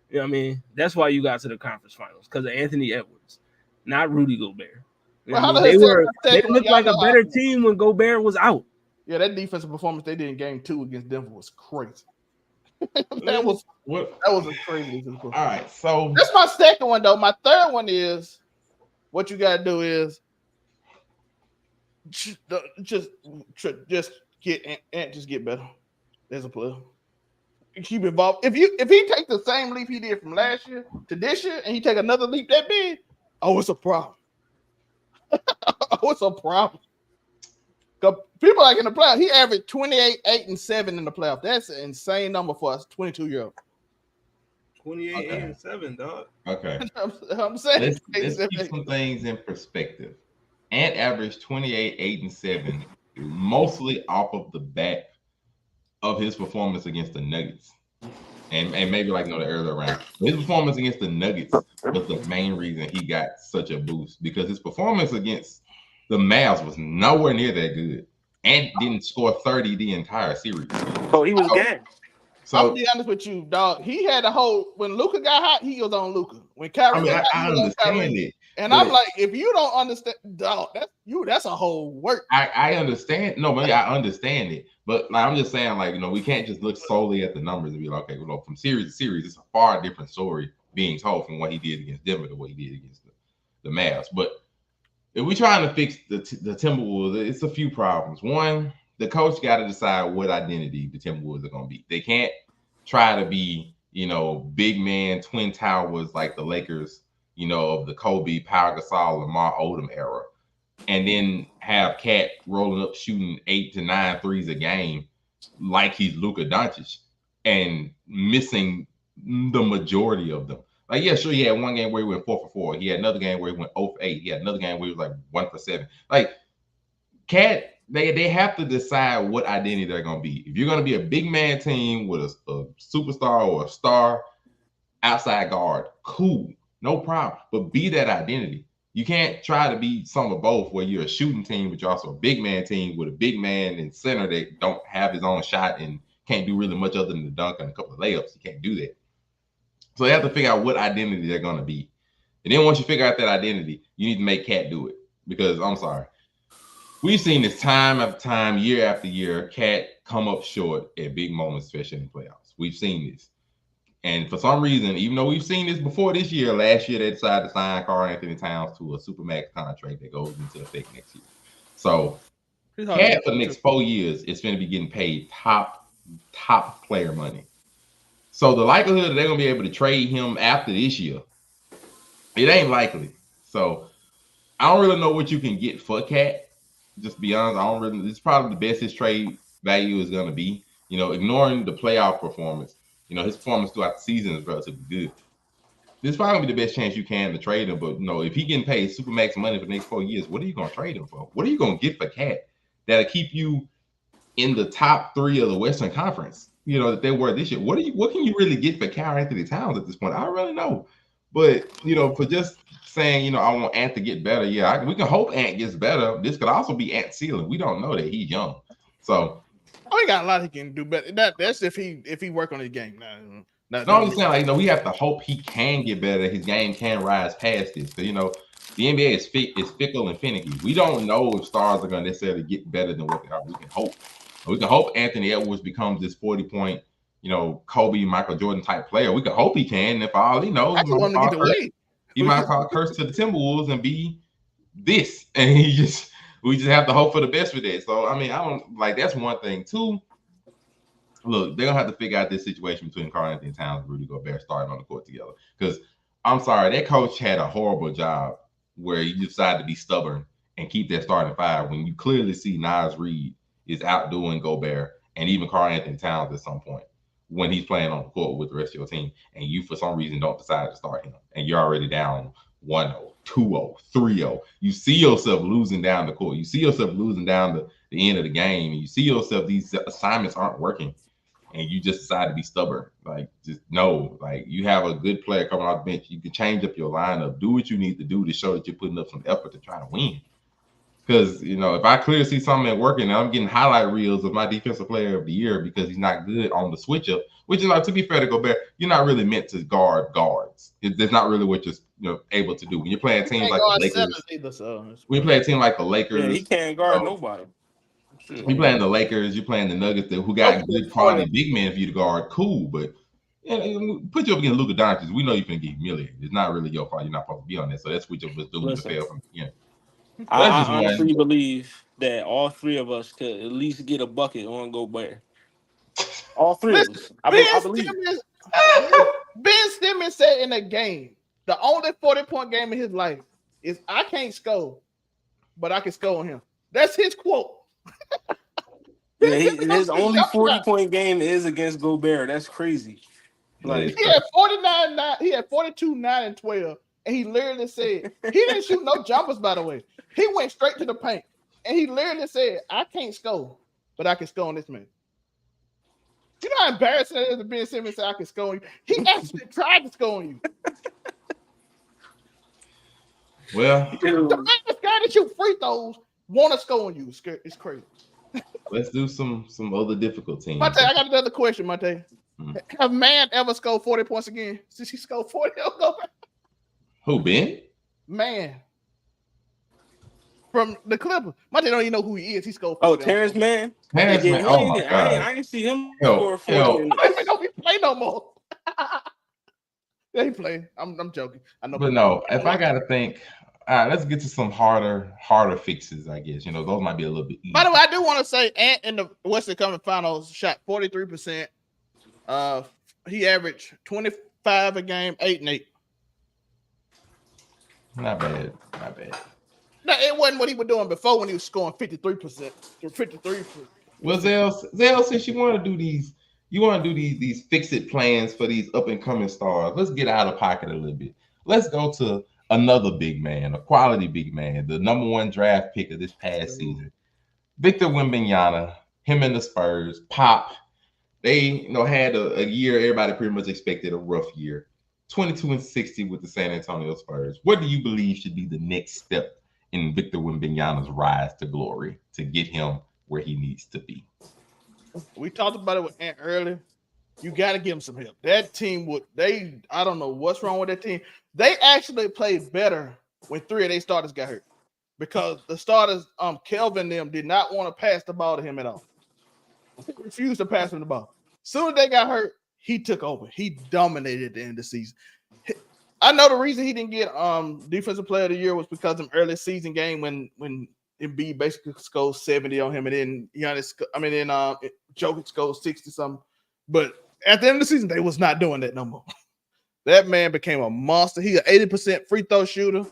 You know what I mean? That's why you got to the conference finals, because of Anthony Edwards, not Rudy Gobert. You know what I mean? They looked like a better team when Gobert was out. Yeah, that defensive performance they did in game 2 against Denver was crazy. that was a crazy. All right, so that's my second one though. My third one is what you gotta do is just get better as a player. Keep involved. If he takes the same leap he did from last year to this year, and he take another leap that big, it's a problem. It's a problem. Because people like in the playoff, he averaged 28, 8, and 7 in the playoff. That's an insane number for us 22-year-old. 28, 8, and 7, dog. Okay. I'm saying let's keep some things in perspective. Ant averaged 28, 8, and 7, mostly off of the back of his performance against the Nuggets. And maybe like the earlier round. His performance against the Nuggets was the main reason he got such a boost, because his performance against the Mavs was nowhere near that good. And didn't score 30 the entire series. Oh, he was gassed. So I'm gonna be honest with you, dog. He had a whole when Luka got hot, he was on Luka. When Kyrie got hot, he was on Kyrie. It. And I'm like, if you don't understand, dog, that's a whole work. I understand. No, but I understand it. But like, I'm just saying, like, we can't just look solely at the numbers and be like, okay, from series to series, it's a far different story being told from what he did against Denver to what he did against the Mavs. But if we're trying to fix the Timberwolves, it's a few problems. One, the coach got to decide what identity the Timberwolves are going to be. They can't try to be, big man, twin towers like the Lakers, of the Kobe, Pau Gasol, Lamar Odom era, and then have Cat rolling up shooting 8 to 9 threes a game like he's Luka Doncic and missing the majority of them. Like, yeah, sure, he had one game where he went 4 for 4. He had another game where he went 0 for 8. He had another game where he was like 1 for 7. Like, Cat, they have to decide what identity they're going to be. If you're going to be a big man team with a superstar or a star outside guard, cool, no problem. But be that identity. You can't try to be some of both where you're a shooting team, but you're also a big man team with a big man in center that don't have his own shot and can't do really much other than the dunk and a couple of layups. You can't do that. So they have to figure out what identity they're going to be. And then once you figure out that identity, you need to make Cat do it. Because I'm sorry, we've seen this time after time, year after year, Cat come up short at big moments, especially in the playoffs. We've seen this. And for some reason, even though we've seen this before this year, last year they decided to sign Karl-Anthony Towns to a Supermax contract that goes into effect next year. So Cat for the next 4 years is going to be getting paid top player money. So the likelihood that they're going to be able to trade him after this year, it ain't likely. So I don't really know what you can get for Cat. Just to be honest, it's probably the best his trade value is going to be. Ignoring the playoff performance, his performance throughout the season is relatively good. This is probably going to be the best chance you can to trade him. But, if he getting paid Supermax money for the next 4 years, what are you going to trade him for? What are you going to get for Cat that'll keep you in the top 3 of the Western Conference? That they were this year. What can you really get for Karl-Anthony Towns at this point? I don't really know. But, for just saying, I want Ant to get better, we can hope Ant gets better. This could also be Ant's ceiling. We don't know that he's young. So he got a lot he can do better. That's if he work on his game. I'm just saying, we have to hope he can get better. His game can rise past this. Because, the NBA is fickle and finicky. We don't know if stars are going to necessarily get better than what they are. We can hope. We can hope Anthony Edwards becomes this 40-point, Kobe, Michael Jordan type player. We can hope he can. If all he knows, he might call curse to the Timberwolves and be this. And we just have to hope for the best for that. So, I don't like that's one thing. Two, look, they're going to have to figure out this situation between Karl-Anthony Towns and Rudy Gobert starting on the court together. Because I'm sorry, that coach had a horrible job where he decided to be stubborn and keep that starting 5 when you clearly see Naz Reid is outdoing Gobert and even Karl-Anthony Towns at some point. when he's playing on the court with the rest of your team, and you for some reason don't decide to start him, and you're already down 1-0, 2-0, 3-0. You see yourself losing down the court. You see yourself losing down the end of the game. And you see yourself, these assignments aren't working, and you just decide to be stubborn. Like, just no, like, you have a good player coming off the bench. You can change up your lineup, do what you need to do to show that you're putting up some effort to try to win. Because, if I clearly see something working, and I'm getting highlight reels of my defensive player of the year because he's not good on the switch up, which is, like, to be fair to Gobert, you're not really meant to guard guards. That's not really what you're able to do. When you're playing teams like the Lakers, when you play a team like the Lakers, Yeah, he can't guard nobody. You playing the Lakers, you playing the Nuggets, who got good quality big men for you to guard, cool, but put you up against Luka Doncic, we know you're going to get humiliated. It's not really your fault. You're not supposed to be on that. So that's what you're doing to fail from the beginning. I honestly believe that all three of us could at least get a bucket on Gobert. All three of us. I believe. Ben Simmons said in a game, the only 40-point game in his life is I can't score, but I can score on him. That's his quote. Yeah, his only 40-point game is against Gobert. That's crazy. Like, he had 49, he had 42, 9, and 12. And he literally said, he didn't shoot no jumpers, by the way. He went straight to the paint. And he literally said, I can't score, but I can score on this man. You know how embarrassing it is to Ben Simmons say I can score on you? He actually tried to score on you. Well, the biggest guy that shoot free throws want to score on you. It's crazy. Let's do some other difficult teams. Mate, I got another question, Mate. Have Man ever scored 40 points again since he scored 40? Who, Ben? Man. From the Clippers. Mate don't even know who he is. He scored 40. Oh, Terrence Mann? Terrence Mann. Oh, my God. I ain't see him score 40. He don't play no more. Yeah, he play. I'm joking. I know. But no, if I got to think, all right, let's get to some harder fixes, I guess. Those might be a little bit easier. By the way, I do want to say Ant in the Western Conference Finals shot 43%. He averaged 25 a game, 8 and 8. Not bad. No, it wasn't what he was doing before when he was scoring 53% or 53%. Well, Zell, since you want to do these fix-it plans for these up-and-coming stars, let's get out of pocket a little bit. Let's go to another big man, a quality big man, the number 1 draft pick of this past season, Victor Wembanyama. Him and the Spurs, Pop. They, had a year everybody pretty much expected, a rough year. 22-60 with the San Antonio Spurs. What do you believe should be the next step in Victor Wembanyama's rise to glory to get him where he needs to be? We talked about it with Ant earlier. You got to give him some help. That team I don't know what's wrong with that team. They actually played better when 3 of their starters got hurt because the starters, Kelvin, them did not want to pass the ball to him at all. He refused to pass him the ball. As soon as they got hurt, he took over. He dominated at the end of the season. I know the reason he didn't get defensive player of the year was because of the early season game when Embiid basically scored 70 on him, and then Jokic scored 60 something. But at the end of the season, they was not doing that no more. That man became a monster. He's an 80% free throw shooter.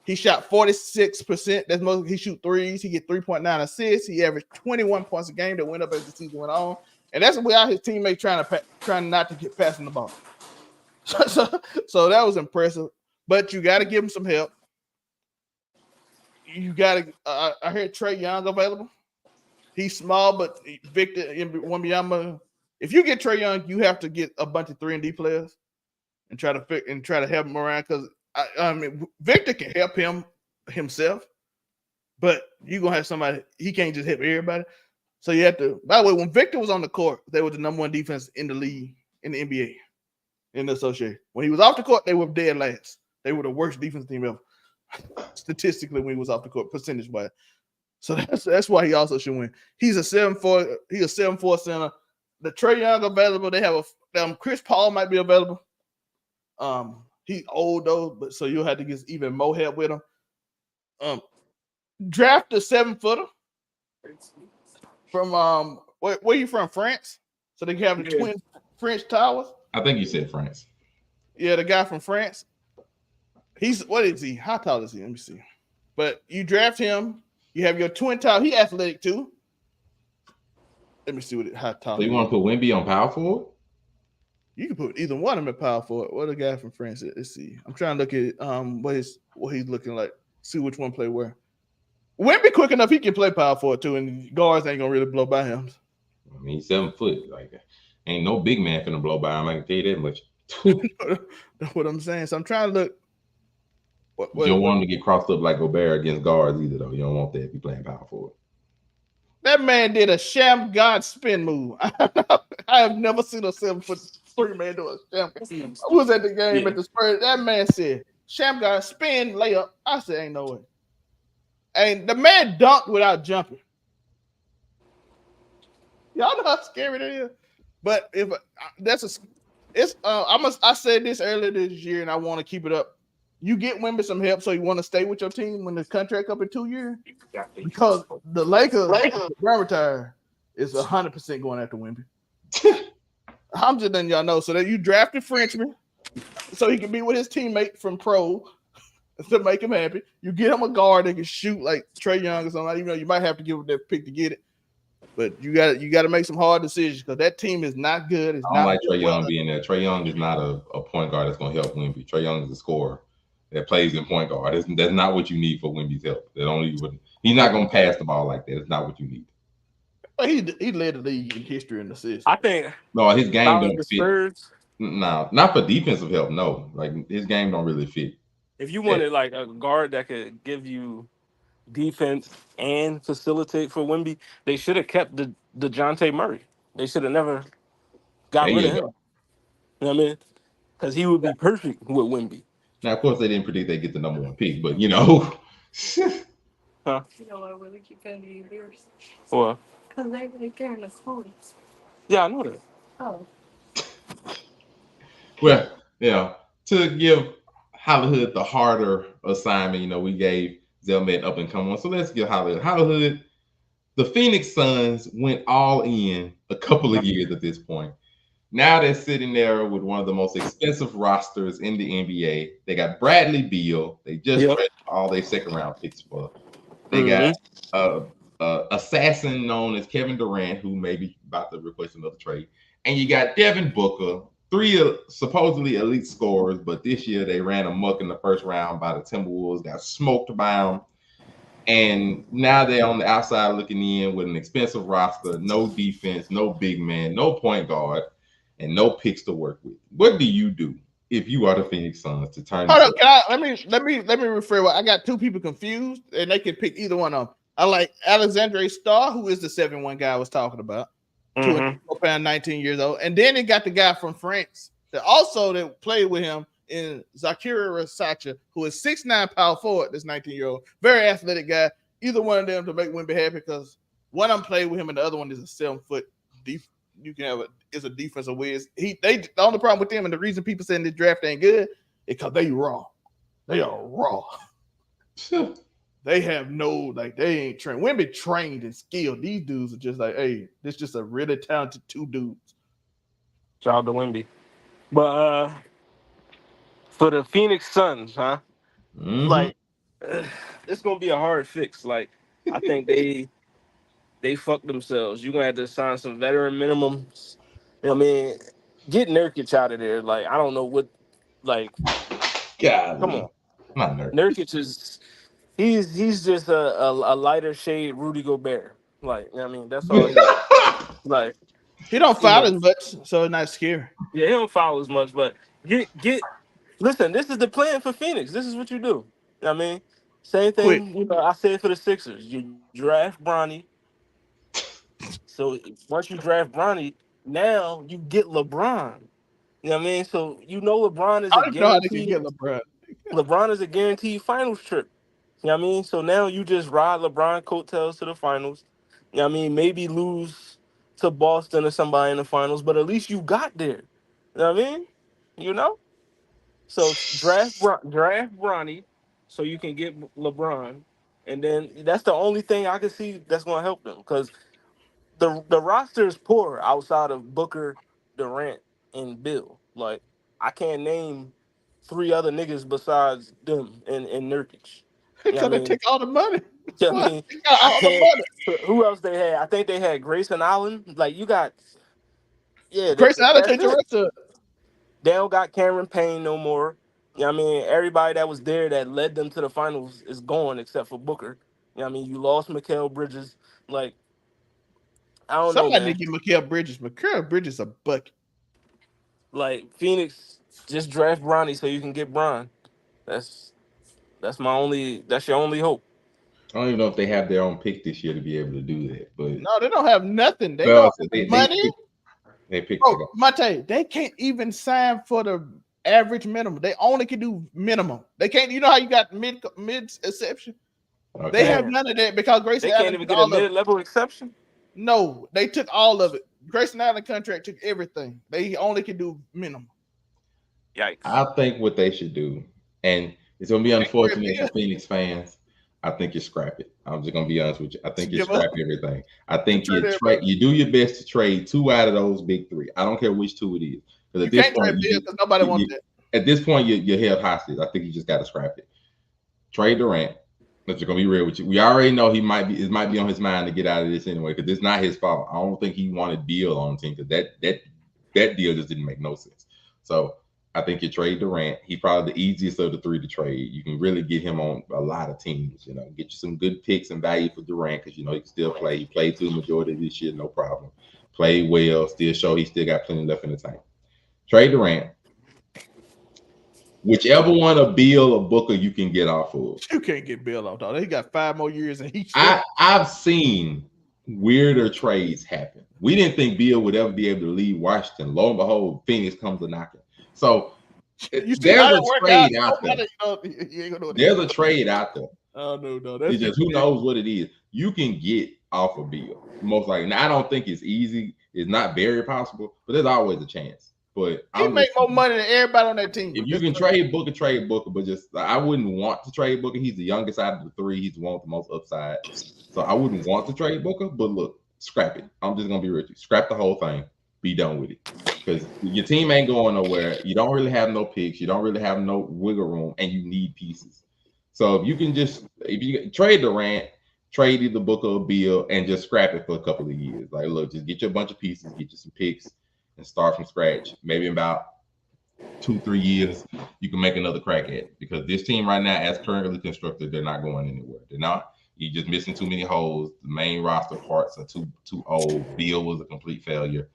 He shot 46%. That's most. He shoot threes. He get 3.9 assists. He averaged 21 points a game that went up as the season went on. And that's without his teammates trying not to get passing the ball. So that was impressive. But you got to give him some help. You got to. I heard Trae Young available. He's small, but Victor Wembanyama. If you get Trae Young, you have to get a bunch of 3-and-D players and try to help him around because Victor can help himself, but you're gonna have somebody. He can't just help everybody. So you have to. By the way, when Victor was on the court, they were the number 1 defense in the league, in the NBA, in the association. When he was off the court, they were dead last. They were the worst defense team ever, statistically, when he was off the court, percentage-wise. So that's why he also should win. He's a 7'4". He's a 7'4" center. The Trae Young available. They have Chris Paul might be available. He's old though, but so you'll have to get even more help with him. Draft a 7-footer from where you from? France? So they can have the twin French towers. I think you said France. Yeah, the guy from France. What is he? How tall is he? Let me see. But you draft him. You have your twin tower. He athletic too. Let me see how tall. So you want to put Wemby on power forward? You can put either one of them at power forward. What the guy from France? Let's see. I'm trying to look at what he's looking like. See which one play where. Wemby quick enough, he can play power forward too, and guards ain't gonna really blow by him. I mean, he's 7 foot. Like, ain't no big man finna blow by him. I can tell you that much. That's what I'm saying. So I'm trying to look. You don't want him to get crossed up like Gobert against guards either, though. You don't want that if you're playing power forward. That man did a sham god spin move. I have never seen a 7'3" man do a sham. I was at the game at the Spurs. That man said, "Sham god spin layup." I said, "Ain't no way." And the man dunked without jumping. Y'all know how scary that is. But if I said this earlier this year, and I want to keep it up. You get Wemby some help, so you want to stay with your team when the contract up in 2 years, because the Lakers retire is 100% going after Wemby. I'm just letting y'all know, so that you drafted Frenchman, so he can be with his teammate from Pro to make him happy. You get him a guard that can shoot like Trae Young or something. Even though you might have to give him that pick to get it, but you got to make some hard decisions because that team is not good. It's I don't not like Trae Young being there. Trae Young is not a point guard that's going to help Wemby. Trae Young is a scorer that plays in point guard. That's not what you need for Wemby's help. He's not going to pass the ball like that. It's not what you need. Well, he led the league in history in assists. I think his game don't fit. Spurs, No, not for defensive help. No, like his game don't really fit. if you wanted like a guard that could give you defense and facilitate for Wemby, they should have kept the DeJounte Murray. They should have never got rid of him. You know what I mean? Because he would be perfect with Wemby. Now, of course, they didn't predict they get the number 1 pick, but you know. Huh? You know why Willie keep cutting your ears? What? Because they carrying the spoons. Yeah, I know that. Oh. Well, to give Hollywood the harder assignment, we gave Zelmed up and come on. So let's give Hollywood. Hollywood, the Phoenix Suns went all in a couple of years at this point. Now they're sitting there with one of the most expensive rosters in the NBA. They got Bradley Beal. They just traded all their second-round picks for. They got assassin known as Kevin Durant, who may be about to replace another trade. And you got Devin Booker, 3 supposedly elite scorers, but this year they ran amok in the first round by the Timberwolves, got smoked by them. And now they're on the outside looking in with an expensive roster, no defense, no big man, no point guard, and no picks to work with. What do you do if you are the Phoenix Suns to turn? Hold up, let me refer. I got 2 people confused, and they can pick either one of them. I like Alexandre Starr, who is the 7-1 guy I was talking about, 19 years old, and then they got the guy from France that played with him in Zakira Rasacha, who is 6'9" power forward. This 19-year-old, very athletic guy. Either one of them to make Wemby happy because one of them played with him, and the other one is a 7-foot deep. You can have a defensive whiz. The only problem with them, and the reason people saying this draft ain't good, is because they raw. They are raw. They have they ain't trained. Wemby trained and skilled. These dudes are just like, hey, this is just a really talented 2 dudes. Shout out to Wemby. But for the Phoenix Suns, huh? Like, it's gonna be a hard fix. Like, I think they fucked themselves. You're gonna have to sign some veteran minimums. You know what I mean? Get Nurkic out of there. Like, I don't know what. Like, come on, not Nurkic. Nurkic is he's just a lighter shade Rudy Gobert. Like, you know what I mean, that's all. Like, he don't foul as much, so it's not scary. Yeah, he don't foul as much, but get. Listen, this is the plan for Phoenix. This is what you do. You know what I mean? Same thing. I said for the Sixers. You draft Bronny. So once you draft Bronny, now you get LeBron. You know what I mean? So LeBron is a guaranteed. LeBron is a guaranteed finals trip. You know what I mean? So now you just ride LeBron coattails to the finals. You know what I mean? Maybe lose to Boston or somebody in the finals, but at least you got there. You know what I mean? So draft Bronny so you can get LeBron, and then that's the only thing I can see that's going to help them because the roster is poor outside of Booker, Durant, and Bill. Like, I can't name 3 other niggas besides them and Nurkic. Because they take all the money. I mean, I can't, who else they had? I think they had Grayson Allen. Like, you got, Grayson Allen take the rest of it. They don't got Cameron Payne no more. You know what I mean? Everybody that was there that led them to the finals is gone except for Booker. You know what I mean? You lost Mikal Bridges. Like, I don't know, Somebody man. need to get Mikal Bridges. Mikal Bridges a bucket. Like, Phoenix, just draft Bronny so you can get Bron. That's that's your only hope. I don't even know if they have their own pick this year to be able to do that. But No, they don't have nothing. They well, don't so have money. they picked Bro, Mate, they can't even sign for the average minimum. They only can do minimum. They can't. You know how you got mid exception? Okay. They have none of that because Grayson They Allen can't even took get a all of it. mid-level exception. No, they took all of it. Grayson Allen contract took everything. They only can do minimum. Yikes. I think what they should do, and it's going to be unfortunate for Phoenix fans. I think you scrap it. I'm just going to be honest with you. I think you scrap everything. I think you do your best to trade 2 out of those big 3. I don't care which 2 it is. Because at this point, because nobody wants that. At this point, you're held hostage. I think you just got to scrap it. Trade Durant. Let's just gonna be real with you. We already know it might be on his mind to get out of this anyway, because it's not his fault. I don't think he wanted deal on the team because that deal just didn't make no sense. So I think you trade Durant. He's probably the easiest of the 3 to trade. You can really get him on a lot of teams. You know, get you some good picks and value for Durant because you know he can still play. He played through the majority of this year, no problem. Played well, still show he still got plenty left in the tank. Trade Durant. Whichever one of Beal or Booker you can get off of. You can't get Beal off, dog. They got 5 more years and he's I've seen weirder trades happen. We didn't think Beal would ever be able to leave Washington. Lo and behold, Phoenix comes to knocking. So there's a trade out there. There's a trade out there. Oh no. It's just who knows what it is. You can get off of Beal. Most likely. Now I don't think it's easy. It's not very possible, but there's always a chance. But he make more money than everybody on that team. If you can trade Booker, but just I wouldn't want to trade Booker. He's the youngest out of the 3. He's the one with the most upside. So I wouldn't want to trade Booker, but look, scrap it. I'm just gonna be real with you. Scrap the whole thing. Be done with it. Because your team ain't going nowhere. You don't really have no picks, you don't really have no wiggle room, and you need pieces. So if you trade Durant, trade either Booker or Beal, and just scrap it for a couple of years. Like, look, just get you a bunch of pieces, get you some picks. And start from scratch. Maybe in about 2-3 years, you can make another crack at it. Because this team right now, as currently constructed, they're not going anywhere. They're not. You're just missing too many holes. The main roster parts are too old. Beal was a complete failure.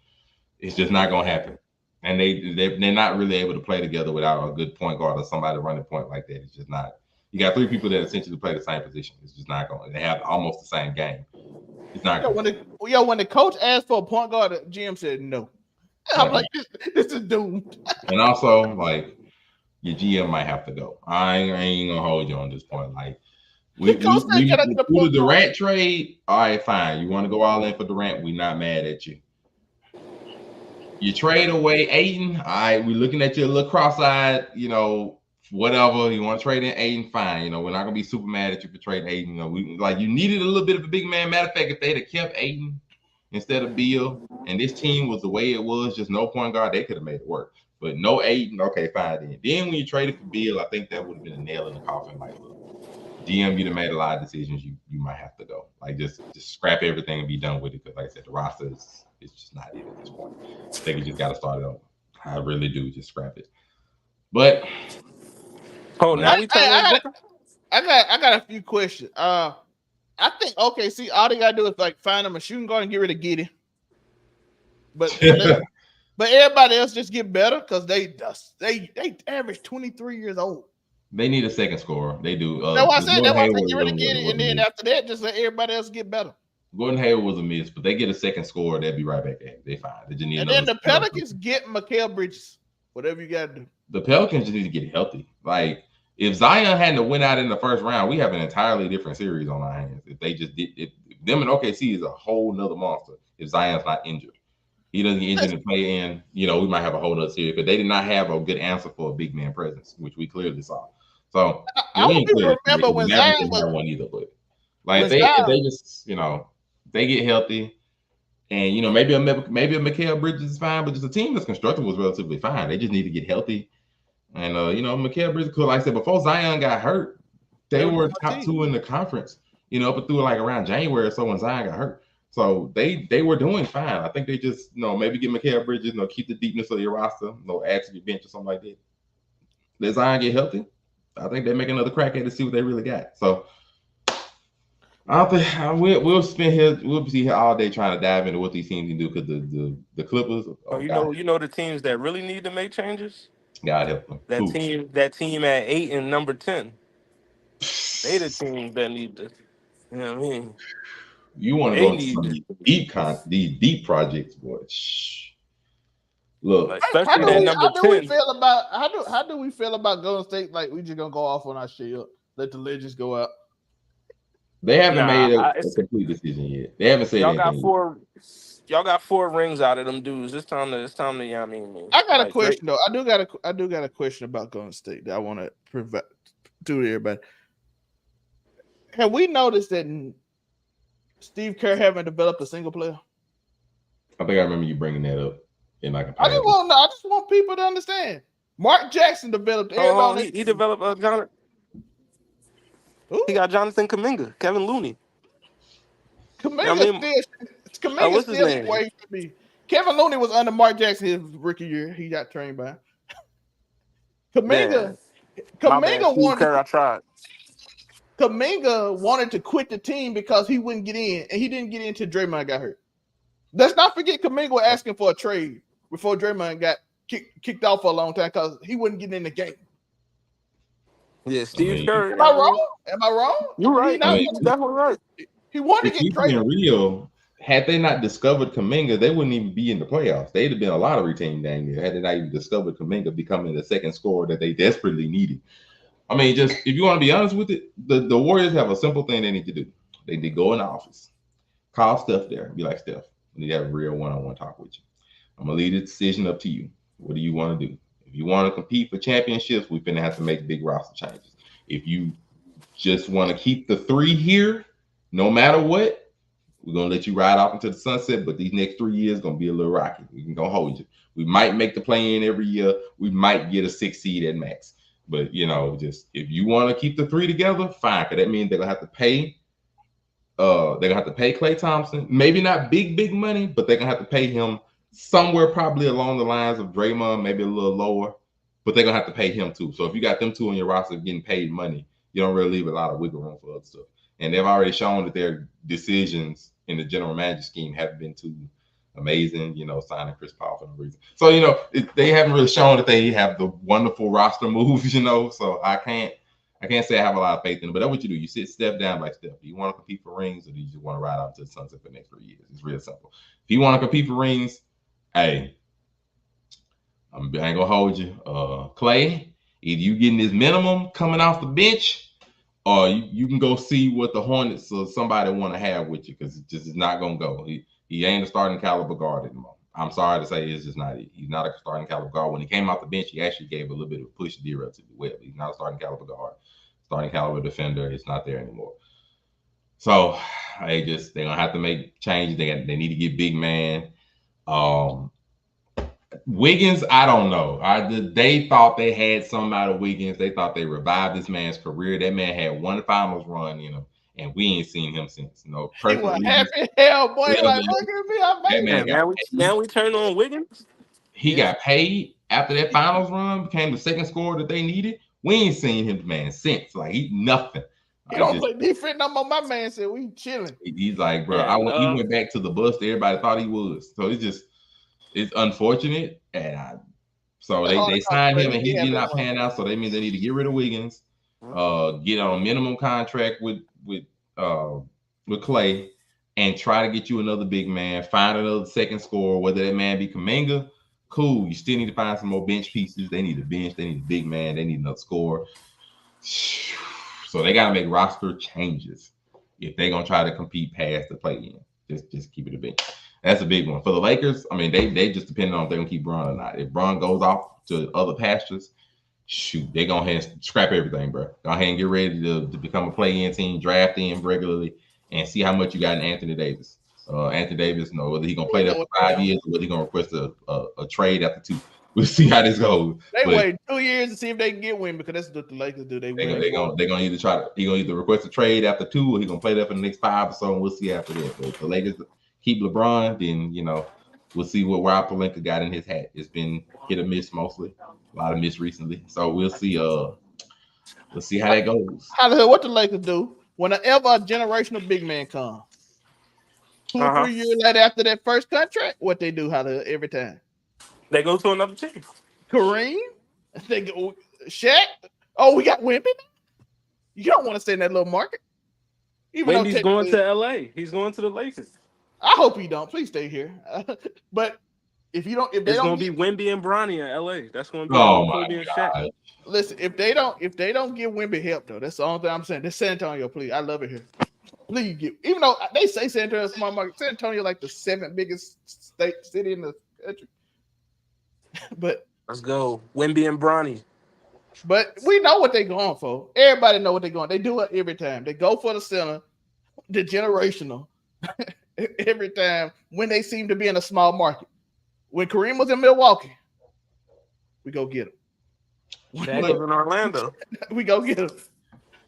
It's just not going to happen. And they're not really able to play together without a good point guard or somebody running point like that. It's just not. You got 3 people that essentially play the same position. It's just not going. They have almost the same game. It's not. When the coach asked for a point guard, the GM said no. I'm like, this is doomed. And also, like, your GM might have to go. I ain't gonna hold you on this point. Like, we do the Durant trade. All right, fine. You want to go all in for Durant? We not mad at you. You trade away Ayton. All right, we looking at you a little cross-eyed. You know, whatever. You want to trade in Ayton? Fine. You know, we're not gonna be super mad at you for trading Ayton. You know, you needed a little bit of a big man. Matter of fact, if they'd have kept Ayton instead of Beal, and this team was the way it was, just no point guard, they could have made it work. But no Aiden, okay, fine then. Then when you traded for Beal, I think that would have been a nail in the coffin. Like, look, GM, you'd have made a lot of decisions. You might have to go. Like, just scrap everything and be done with it. Because, like I said, the roster is just not it at this point. I think we just got to start it over. I really do. Just scrap it. But now we I got a few questions. I think OKC, all they gotta do is like find them a shooting guard and get rid of Giddey. But everybody else just get better because they average 23 years old. They need a second scorer. They do. That's why I said get rid of Giddey, and then after that, just let everybody else get better. Gordon Hayward was a miss, but they get a second scorer, they'll be right back at it. They fine. They just need. And then the Pelicans get Mikal Bridges. Whatever you gotta do. The Pelicans just need to get healthy. Like, if Zion hadn't went out in the first round, we have an entirely different series on our hands. If they just did, if them and OKC is a whole nother monster. If Zion's not injured, he doesn't get injured and play in. You know, we might have a whole nother series. But they did not have a good answer for a big man presence, which we clearly saw. So I don't remember when Zion was one either. But like if they just they get healthy, and maybe a Mikal Bridges is fine, but just the team that's constructed was relatively fine. They just need to get healthy. And Mikal Bridges, like I said, before Zion got hurt, they were top 2 in the conference, up through like around January or so when Zion got hurt. So they were doing fine. I think they just maybe get Mikal Bridges, keep the deepness of your roster, add to your bench or something like that. Let Zion get healthy. I think they make another crack at it to see what they really got. So I don't think we'll spend here. We'll be here all day trying to dive into what these teams can do because the Clippers. Oh, you know the teams that really need to make changes. God help them. That Who? team at 8 and number 10. They the teams that need to. You know what I mean? You want to They go into need some to. these deep projects, boy. Shh. Look, Like, How especially do that we number 10. feel about how do we feel about Golden State? Like we just gonna go off on our shit, let the legends go out. they haven't made a It's, complete decision yet. They haven't said y'all got anything. y'all got 4 rings out of them dudes. It's time to you know what I mean. I got a Like, question though. I do got a question about Golden State that I want to provide to everybody. Have we noticed that Steve Kerr haven't developed a single player? I think I remember you bringing that up in like a I just want people to understand. Mark Jackson developed everybody. he developed Jonathan. He got Jonathan Kuminga, Kevin Looney. Kuminga what's his still name? where he should be. Kevin Looney was under Mark Jackson his rookie year. He got trained by Kuminga. Kuminga wanted to quit the team because he wouldn't get in, and he didn't get in until Draymond got hurt. Let's not forget Kuminga was asking for a trade before Draymond got kicked off for a long time because he wouldn't get in the game. Yeah, Steve Kerr. Am I wrong? You're right. You're definitely right. He wanted to get traded. Real, had they not discovered Kuminga, they wouldn't even be in the playoffs. They'd have been a lottery team dang near had they not even discovered Kuminga becoming the second scorer that they desperately needed. I mean, just if you want to be honest with it, the Warriors have a simple thing they need to do. They need to go in the office, call Steph there, be like, Steph, we need to have a real one-on-one talk with you. I'm gonna leave the decision up to you. What do you want to do? If you want to compete for championships, we're gonna have to make big roster changes. If you just want to keep the 3 here, no matter what, we're gonna let you ride off into the sunset. But these next 3 years gonna be a little rocky. We're gonna hold you. We might make the play-in every year. We might get a 6 seed at max. But just if you want to keep the 3 together, fine. Because that means they're gonna have to pay. They're gonna have to pay Klay Thompson. Maybe not big money, but they're gonna have to pay him somewhere probably along the lines of Draymond, maybe a little lower. But they're gonna have to pay him too. So if you got them 2 on your roster getting paid money, you don't really leave a lot of wiggle room for other stuff. And they've already shown that their decisions in the general manager scheme haven't been too amazing, signing Chris Paul for no reason. So, they haven't really shown that they have the wonderful roster moves, So I can't say I have a lot of faith in it. But that's what you do. You sit Steph down like, Steph, do you want to compete for rings or do you just want to ride out to the sunset for the next 3 years? It's real simple. If you want to compete for rings, hey, I ain't gonna hold you. Klay, either you getting this minimum coming off the bench, or you can go see what the Hornets or somebody want to have with you, because it just is not gonna go. He ain't a starting caliber guard anymore. I'm sorry to say, it's just not it. He's not a starting caliber guard. When he came off the bench, he actually gave a little bit of a push to D-Rub to the web. He's not a starting caliber guard. Starting caliber defender, it's not there anymore. So they're gonna have to make changes. They need to get big man. Wiggins, I don't know. They thought they had something out of Wiggins. They thought they revived this man's career. That man had 1 finals run, and we ain't seen him since. He was happy hell, boy. Yeah, like, look at me, I made it. Now we turn on Wiggins. He got paid after that finals run, became the second scorer that they needed. We ain't seen him, man, since. Like, nothing. He don't play defense no more. My man said we chilling. He's like, bro, he went back to the bus that everybody thought he was. So it's unfortunate. And so they signed him and he's not panning out. So they mean they need to get rid of Wiggins, get on a minimum contract with Klay, and try to get you another big man, find another second scorer, whether that man be Kuminga. Cool. You still need to find some more bench pieces. They need a bench. They need a big man. They need another scorer. So they got to make roster changes if they're going to try to compete past the play-in. Just keep it a bench. That's a big one. For the Lakers, I mean, they just depend on if they're going to keep Bron or not. If Bron goes off to other pastures, shoot, they're going to have to scrap everything, bro. Go ahead and get ready to become a play-in team, draft in regularly, and see how much you got in Anthony Davis. Anthony Davis, whether he's going to play there for 5 years or whether he's going to request a trade after 2. We'll see how this goes. They wait 2 years to see if they can get win, because that's what the Lakers do. They're gonna either request a trade after 2, or he's gonna play there for the next 5 or so, and we'll see after that. But the Lakers, keep LeBron, then we'll see what Rob Pelinka got in his hat. It's been hit or miss mostly, a lot of miss recently. So we'll see. We'll see how that goes. How the hell? What the Lakers do whenever a generational big man comes? Two or Uh huh. 3 years later after that first contract, what they do? How the every time? They go to another team. Kareem, they go Shaq. Oh, we got Wemby. You don't want to stay in that little market, even though Wemby's going technically, to LA. He's going to the Lakers. I hope you don't. Please stay here. But if they It's don't gonna get be Wemby and Bronny in LA. That's gonna be the Oh new my Kobe and Shaq. God. listen, if they don't give Wemby help though, that's the only thing I'm saying. This San Antonio, please. I love it here. Please give. Even though they say San Antonio is a small market, San Antonio like the seventh biggest city in the country. But Let's go. Wemby and Bronny. we know what they're going for. Everybody know what they're going. They do it every time. They go for the center, the generational. Every time when they seem to be in a small market. When Kareem was in Milwaukee, we go get him. Shaq Look, was in Orlando. We go get him.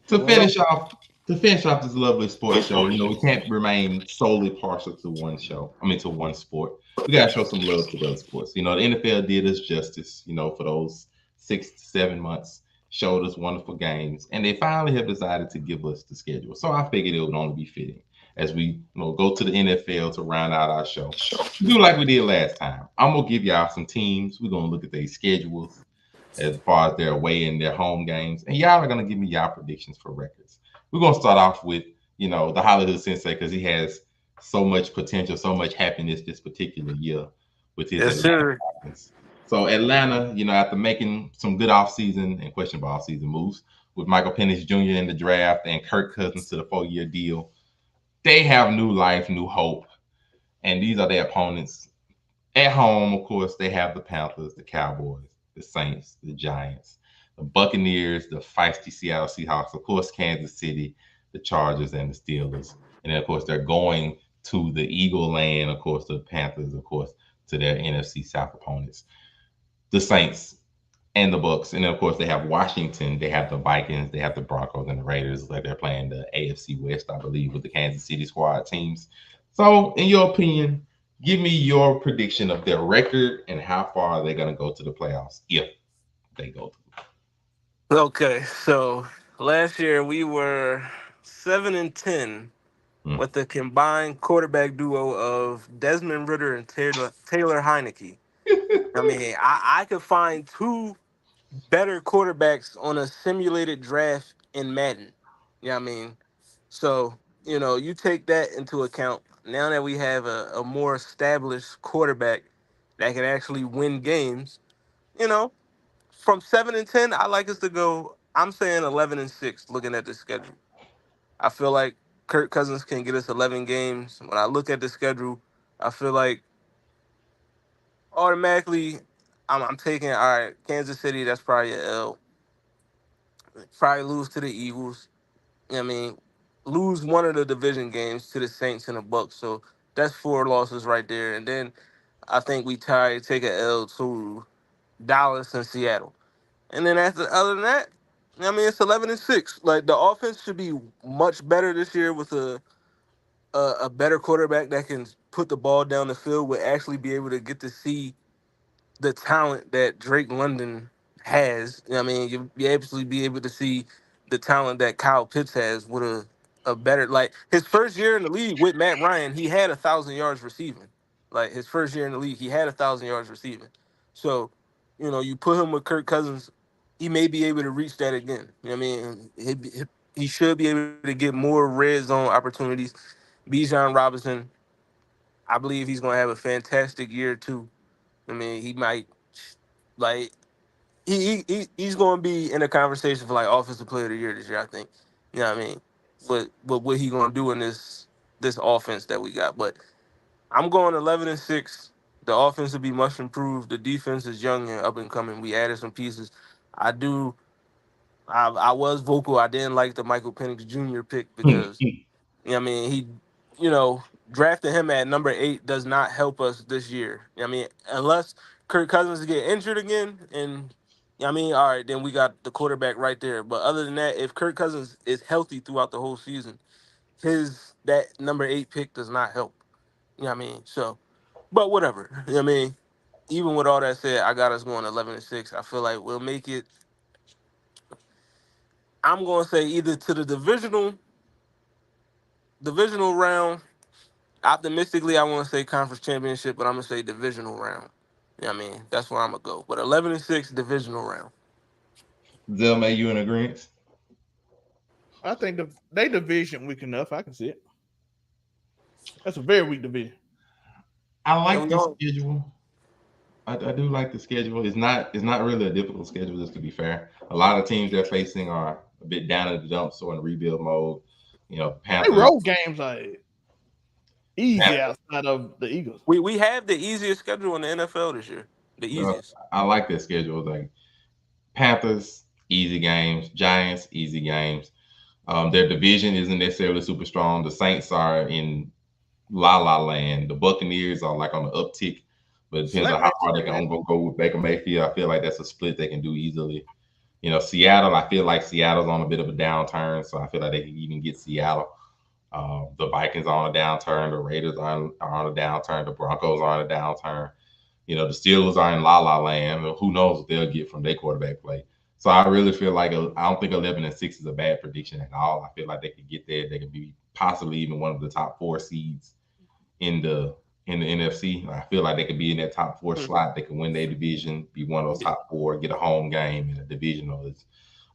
to finish off this lovely sports show, we can't remain solely partial to one show. I mean, to one sport. We gotta show some love to the other sports. The NFL did us justice. For those 6 to 7 months, showed us wonderful games, and they finally have decided to give us the schedule. So I figured it would only be fitting as we go to the NFL to round out our show. Do like we did last time. I'm gonna give y'all some teams. We're gonna look at their schedules as far as their away and their home games. And y'all are going to give me y'all predictions for records. We're going to start off with, the Hollywood Sensei because he has so much potential, so much happiness this particular year with his Yes, Atlanta sir. Falcons. So Atlanta, after making some good offseason and questionable offseason moves with Michael Penix Jr. in the draft and Kirk Cousins to the 4-year deal, they have new life, new hope. And these are their opponents. At home, of course, they have the Panthers, the Cowboys, the Saints, the Giants, the Buccaneers, the feisty Seattle Seahawks, of course, Kansas City, the Chargers, and the Steelers. And then, of course, they're going to the Eagle Land, of course, to the Panthers, of course, to their NFC South opponents, the Saints and the Bucks. And then, of course, they have Washington, they have the Vikings, they have the Broncos and the Raiders. Like they're playing the AFC West, I believe, with the Kansas City squad teams. So, in your opinion, give me your prediction of their record and how far they're going to go to the playoffs if they go to. Okay, so last year we were 7-10 Mm. with the combined quarterback duo of Desmond Ritter and Taylor Heineke. I mean, I could find two better quarterbacks on a simulated draft in Madden. Yeah, I mean, so you take that into account. Now that we have a more established quarterback that can actually win games, you know, from 7-10, I like us to go. I'm saying 11-6. Looking at the schedule, I feel like Kirk Cousins can get us 11 games. When I look at the schedule, I feel like automatically I'm taking all right. Kansas City, that's probably a L. Probably lose to the Eagles. I mean, lose one of the division games to the Saints and the Bucks. So that's 4 losses right there. And then I think we take a L to Dallas and Seattle. And then other than that, I mean, it's 11-6. Like the offense should be much better this year with a better quarterback that can put the ball down the field. Would actually be able to get to see the talent that Drake London has. I mean, you absolutely be able to see the talent that Kyle Pitts has with a better like his first year in the league with Matt Ryan, he had 1,000 yards receiving. Like his first year in the league, he had 1,000 yards receiving. So, you put him with Kirk Cousins, he may be able to reach that again. You know what I mean? He should be able to get more red zone opportunities. Bijan Robinson, I believe he's going to have a fantastic year too. I mean, he might like he's going to be in a conversation for like offensive player of the year this year. I think. You know what I mean? But what he going to do in this offense that we got? But I'm going 11-6. The offense will be much improved. The defense is young and up and coming. We added some pieces. I do. I was vocal. I didn't like the Michael Penix Jr. pick because I mean, you know, drafting him at number 8 does not help us this year. I mean, unless Kirk Cousins get injured again, and I mean, all right, then we got the quarterback right there. But other than that, if Kirk Cousins is healthy throughout the whole season, that number 8 pick does not help. You know what I mean? So, but whatever. You know what I mean? Even with all that said, I got us going 11-6. I feel like we'll make it. I'm going to say either to the divisional round. Optimistically, I want to say conference championship, but I'm gonna say divisional round. You know what I mean? That's where I'm gonna go. But 11-6 divisional round. Zelma, you in agreement? I think they division weak enough. I can see it. That's a very weak division. I And like we the know schedule. I do like the schedule. It's not really a difficult schedule, just to be fair. A lot of teams they're facing are a bit down at the dumps or in rebuild mode. They road Panthers. games are easy outside of the Eagles. we have the easiest schedule in the NFL this year. The easiest. I like their schedule. Like Panthers, easy games. Giants, easy games. Their division isn't necessarily super strong. The Saints are in la la land. The Buccaneers are like on the uptick, but it depends on Slant how that far they shit, man. can go with Baker Mayfield. I feel like that's a split they can do easily. Seattle, I feel like Seattle's on a bit of a downturn, so I feel like they can even get Seattle. The Vikings are on a downturn. The Raiders are on a downturn. The Broncos are on a downturn. The Steelers are in la la land. Who knows what they'll get from their quarterback play. So I really feel like I don't think 11-6 is a bad prediction at all. I feel like they could get there. They could be possibly even one of the top four seeds in the NFC. I feel like they could be in that top four Mhm. slot. They could win their division, be one of those top four, get a home game in a divisional.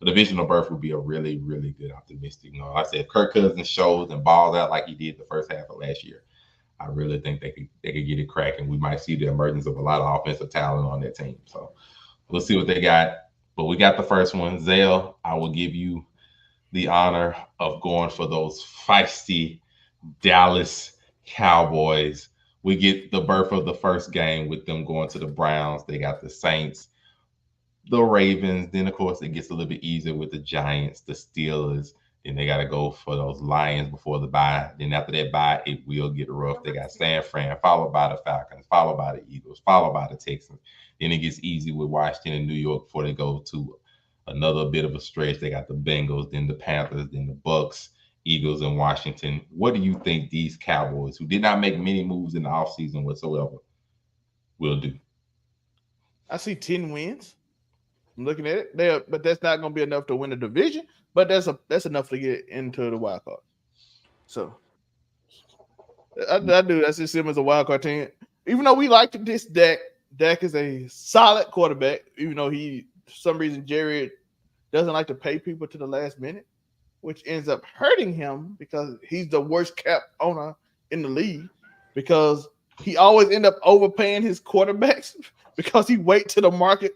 A divisional berth would be a really, really good optimistic. Like I said, if Kirk Cousins shows and balls out like he did the first half of last year, I really think they could get it cracking. We might see the emergence of a lot of offensive talent on that team. So we'll see what they got. But we got the first one. Zale, I will give you the honor of going for those feisty Dallas Cowboys. We get the birth of the first game with them going to the Browns. They got the Saints, the Ravens. Then, of course, it gets a little bit easier with the Giants, the Steelers. Then they got to go for those Lions before the bye. Then after that bye, it will get rough. They got San Fran, followed by the Falcons, followed by the Eagles, followed by the Texans. Then it gets easy with Washington and New York before they go to another bit of a stretch. They got the Bengals, then the Panthers, then the Bucks, Eagles, and Washington. What do you think these Cowboys, who did not make many moves in the offseason whatsoever, will do? I see 10 wins. I'm looking at it there, but that's not going to be enough to win the division. But that's enough to get into the wild card. So I do. That's just him as a wild card team. Even though we like this Dak is a solid quarterback. Even though for some reason, Jared doesn't like to pay people to the last minute, which ends up hurting him because he's the worst cap owner in the league because he always end up overpaying his quarterbacks because he wait till the market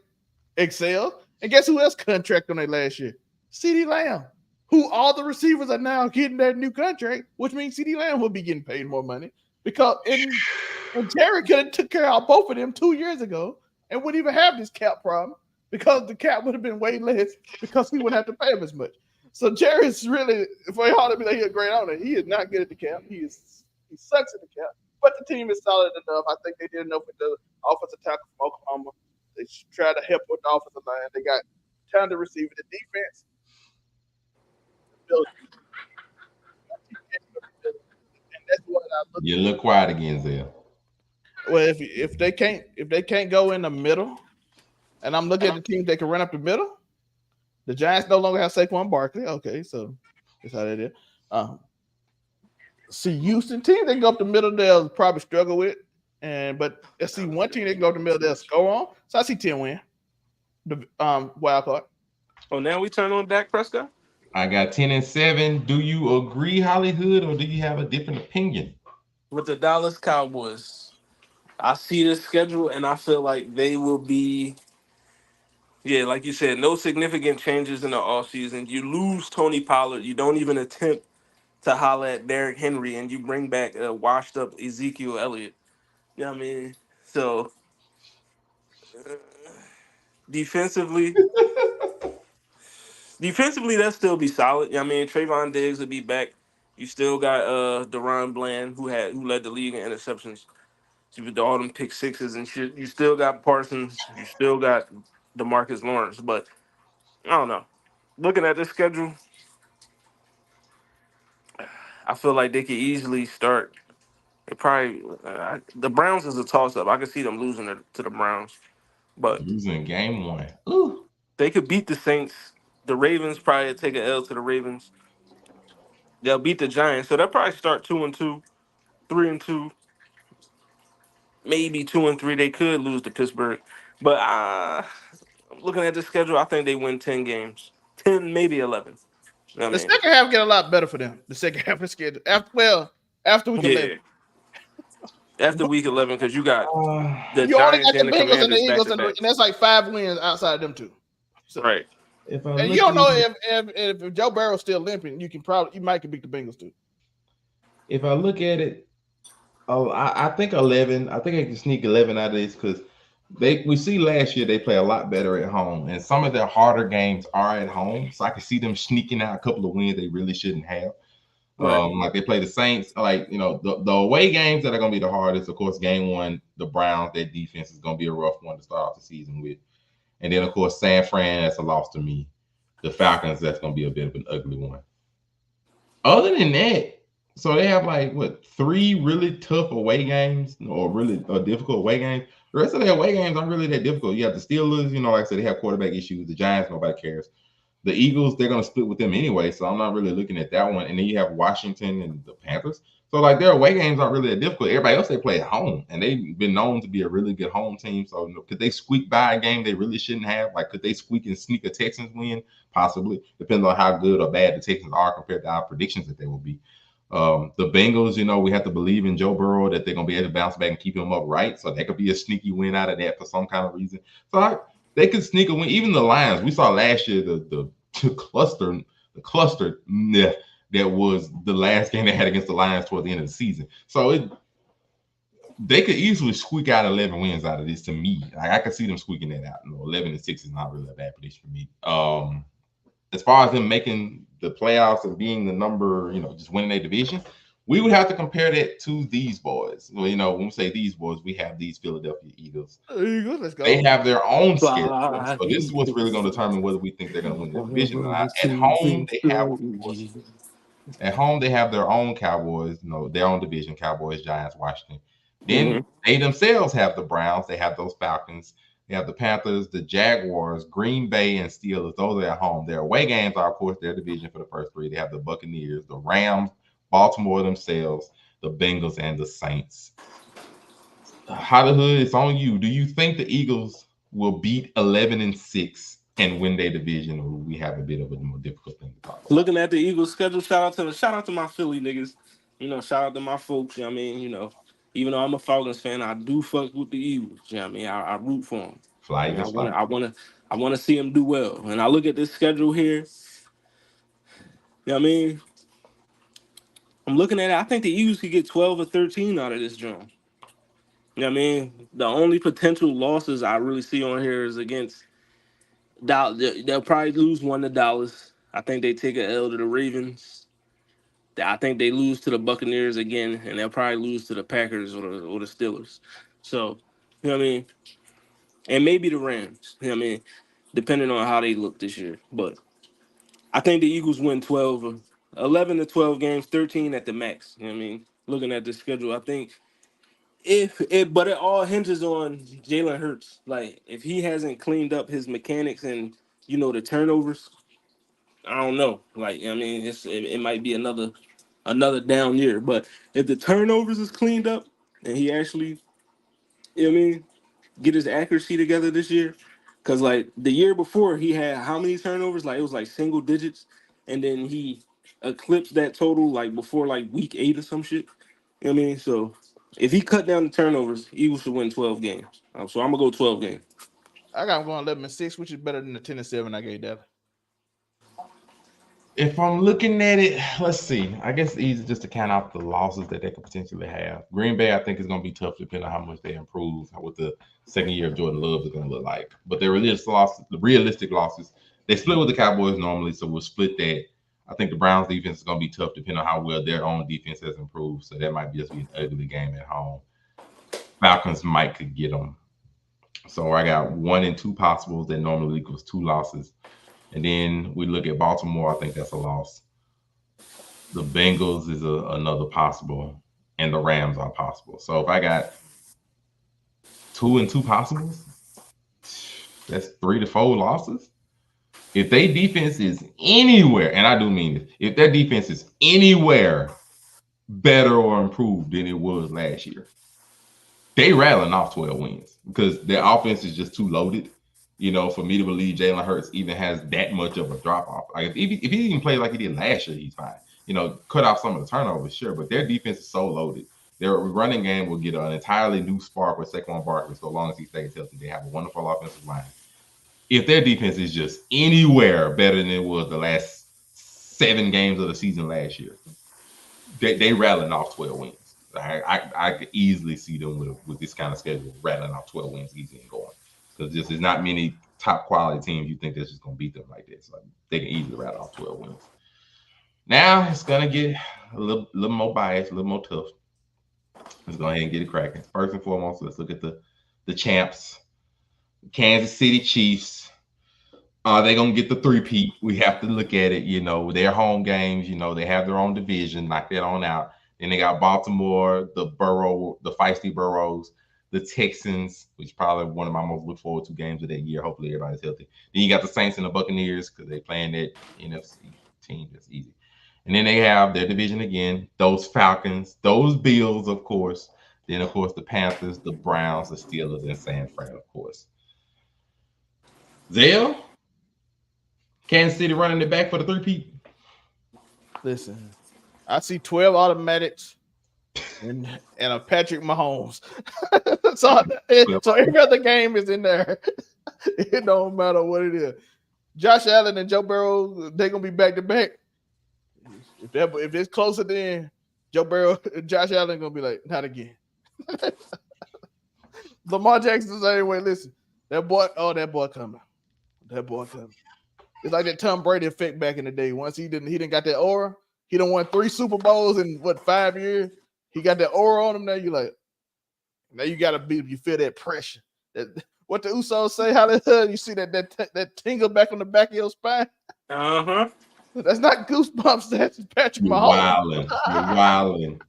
excels. And guess who else contract on that last year? CeeDee Lamb, who all the receivers are now getting that new contract, which means CeeDee Lamb will be getting paid more money because and Terry could have took care of both of them 2 years ago and wouldn't even have this cap problem because the cap would have been way less because he wouldn't have to pay him as much. So Jerry's really, for y'all to be like he's a great owner, he is not good at the cap. He sucks at the cap. But the team is solid enough. I think they did enough with the offensive tackle from Oklahoma. They try to help with the offensive line. They got talented receiver. The defense, and that's what I look You at. look quiet again, Zale. Well, if they can't go in the middle, and I'm looking at the teams that can run up the middle. The Giants no longer have Saquon Barkley. Okay, so that's how that is. See Houston team, they can go up the middle, they'll probably struggle with. But let's see one team they can go up the middle, they'll score on. So I see 10 win. The wild card. Oh, now we turn on Dak Prescott. I got 10-7. Do you agree, Hollywood, or do you have a different opinion? With the Dallas Cowboys. I see this schedule and I feel like they will be, yeah, like you said, no significant changes in the offseason. You lose Tony Pollard. You don't even attempt to holler at Derrick Henry and you bring back a washed up Ezekiel Elliott. You know what I mean? So uh, defensively, defensively, that still be solid. You know what I mean? Trayvon Diggs will be back. You still got Deron Bland who led the league in interceptions. So with all them pick sixes and shit, you still got Parsons, you still got DeMarcus Lawrence, but I don't know. Looking at this schedule, I feel like they could easily start It probably the Browns is a toss up. I could see them losing to the Browns, but Losing game one. Ooh. they could beat the Saints. The Ravens probably take an L to the Ravens. They'll beat the Giants, so they'll probably start 2-2, 3-2, maybe 2-3. They could lose to Pittsburgh, but looking at the schedule, I think they win 10 games, 10 maybe 11. You know what The I mean, second half get a lot better for them. The second half is scheduled after week 11. yeah. After week 11, because you got the You only Giants got the and the Bengals and the Commanders back Eagles, to and back. that's like 5 wins outside of them two. So, Right. If I and look you don't know at- if Joe Burrow's still limping, you might can beat the Bengals too. if I look at it, I think 11. I think I can sneak 11 out of this because we see last year they play a lot better at home, and some of their harder games are at home. So I can see them sneaking out a couple of wins they really shouldn't have. Right. Like they play the Saints, like the away games that are going to be the hardest. Of course, game one, the Browns, their defense is going to be a rough one to start off the season with, and then of course San Fran, that's a loss to me. The Falcons, that's going to be a bit of an ugly one. Other than that, so they have like 3 really tough away games or really difficult away games. The rest of their away games aren't really that difficult. You have the Steelers, like I said, they have quarterback issues. The Giants, nobody cares. The Eagles, they're going to split with them anyway, so I'm not really looking at that one. And then you have Washington and the Panthers. So, like, their away games aren't really that difficult. Everybody else, they play at home, and they've been known to be a really good home team. So, could they squeak by a game they really shouldn't have? Like, could they squeak and sneak a Texans win? Possibly. Depends on how good or bad the Texans are compared to our predictions that they will be. The Bengals, we have to believe in Joe Burrow that they're going to be able to bounce back and keep him upright. So, that could be a sneaky win out of that for some kind of reason. So, they could sneak a win. Even the Lions, we saw last year the cluster that was the last game they had against the Lions toward the end of the season. So they could easily squeak out 11 wins out of this to me. I could see them squeaking that out. 11-6 is not really a bad prediction for me. As far as them making the playoffs and being the number, just winning a division, we would have to compare that to these boys. Well, when we say these boys, we have these Philadelphia Eagles. Let's go. They have their own schedule. So this is what's really going to determine whether we think they're going to win the division or not. At home, they have their own Cowboys, their own division, Cowboys, Giants, Washington. Then they themselves have the Browns. They have those Falcons. They have the Panthers, the Jaguars, Green Bay, and Steelers. Those are at home. Their away games are, of course, their division for the first 3. They have the Buccaneers, the Rams, Baltimore themselves, the Bengals, and the Saints. How the hood, it's on you. Do you think the Eagles will beat 11-6 and win their division, or will we have a bit of a more difficult thing to talk about? Looking at the Eagles schedule, shout out to my Philly niggas. Shout out to my folks. Even though I'm a Falcons fan, I do fuck with the Eagles. I root for them. I want to see them do well. And I look at this schedule here. I'm looking at it. I think the Eagles could get 12 or 13 out of this joint. The only potential losses I really see on here is against Dallas. They'll probably lose 1 to Dallas. I think they take an L to the Ravens. I think they lose to the Buccaneers again, and they'll probably lose to the Packers or the Steelers. So, and maybe the Rams. Depending on how they look this year. But I think the Eagles win 11 to 12 games, 13 at the max. Looking at the schedule, I think but it all hinges on Jalen Hurts. Like, if he hasn't cleaned up his mechanics and the turnovers, I don't know. Like, it might be another down year. But if the turnovers is cleaned up and he actually, get his accuracy together this year, because like the year before he had how many turnovers? Like, it was like single digits, and then he eclipsed that total like before like week 8 or some shit. So if he cut down the turnovers, Eagles should win 12 games. So I'm gonna go 12 games. I got him going 11-6, which is better than the 10-7 I gave Dallas. If I'm looking at it, let's see. I guess it's easy just to count out the losses that they could potentially have. Green Bay, I think, is going to be tough depending on how much they improve, what the second year of Jordan Love is going to look like. But the realistic losses, they split with the Cowboys normally, so we'll split that. I think the Browns defense is going to be tough depending on how well their own defense has improved. So that might just be an ugly game at home. Falcons could get them. So I got 1 and 2 possibles that normally equals 2 losses. And then we look at Baltimore. I think that's a loss. The Bengals is another possible. and the Rams are possible. So if I got 2 and 2 possibles, that's 3 to 4 losses. If their defense is anywhere, and I do mean this, if their defense is anywhere better or improved than it was last year, they rattling off 12 wins because their offense is just too loaded. You know, for me to believe Jalen Hurts even has that much of a drop off. Like if he even play like he did last year, he's fine. You know, cut off some of the turnovers, sure, but their defense is so loaded. Their running game will get an entirely new spark with Saquon Barkley so long as he stays healthy. They have a wonderful offensive line. If their defense is just anywhere better than it was the last 7 games of the season last year, they rattling off 12 wins. I could easily see them with this kind of schedule rattling off 12 wins easy and going. Because there's not many top quality teams you think that's just going to beat them like this. Like they can easily rattle off 12 wins. Now it's going to get a little more biased, a little more tough. Let's go ahead and get it cracking. First and foremost, let's look at the champs. Kansas City Chiefs. Are they going to get the 3-peat? We have to look at it. You know, their home games, you know, they have their own division. Knock that on out. Then they got Baltimore, the feisty Burrows, the Texans, which is probably one of my most look forward to games of that year. Hopefully everybody's healthy. Then you got the Saints and the Buccaneers because they're playing that NFC team. That's easy. And then they have their division again, those Falcons, those Bills, of course. Then, of course, the Panthers, the Browns, the Steelers, and San Fran, of course. Zell, Kansas City running it back for the 3-peat. Listen, I see 12 automatics and a Patrick Mahomes. so every other game is in there. It don't matter what it is. Josh Allen and Joe Burrow, they're gonna be back to back. If it's closer, then Joe Burrow, Josh Allen gonna be like, not again. Lamar Jackson the same way. Listen, that boy coming. That boy coming. It's like that Tom Brady effect back in the day. Once he didn't got that aura. He done won 3 Super Bowls in 5 years. He got that aura on him. Now you like, now you gotta be. You feel that pressure. What the Usos say? How the hell you see that tingle back on the back of your spine? That's not goosebumps. That's Patrick Mahomes. Wildin'.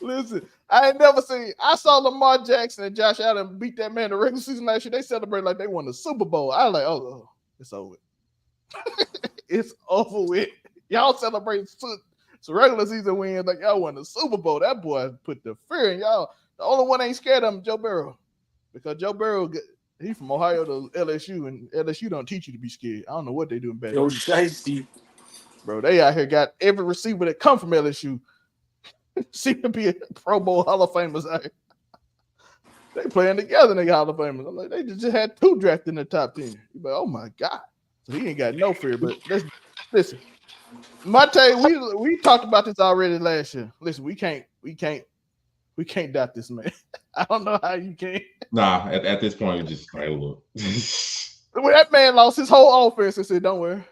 Listen, I ain't never seen. I saw Lamar Jackson and Josh Allen beat that man in the regular season last year. They celebrated like they won the Super Bowl. I was like, oh, it's over with. It's over with. Y'all celebrate some regular season wins like y'all won the Super Bowl. That boy put the fear in y'all. The only one ain't scared of him, Joe Burrow, because Joe Burrow, he from Ohio to LSU, and LSU don't teach you to be scared. I don't know what they doing back there. Bro, they out here got every receiver that come from LSU. Seem to be a Pro Bowl Hall of Famers out here. They playing together, they got Hall of Famers. I'm like, they just had 2 drafted in the top 10. You're like, oh my God. So he ain't got no fear. But listen. Mate, we talked about this already last year. Listen, we can't doubt this man. I don't know how you can. Nah, at this point, we just like, look. When that man lost his whole offense and said, don't worry,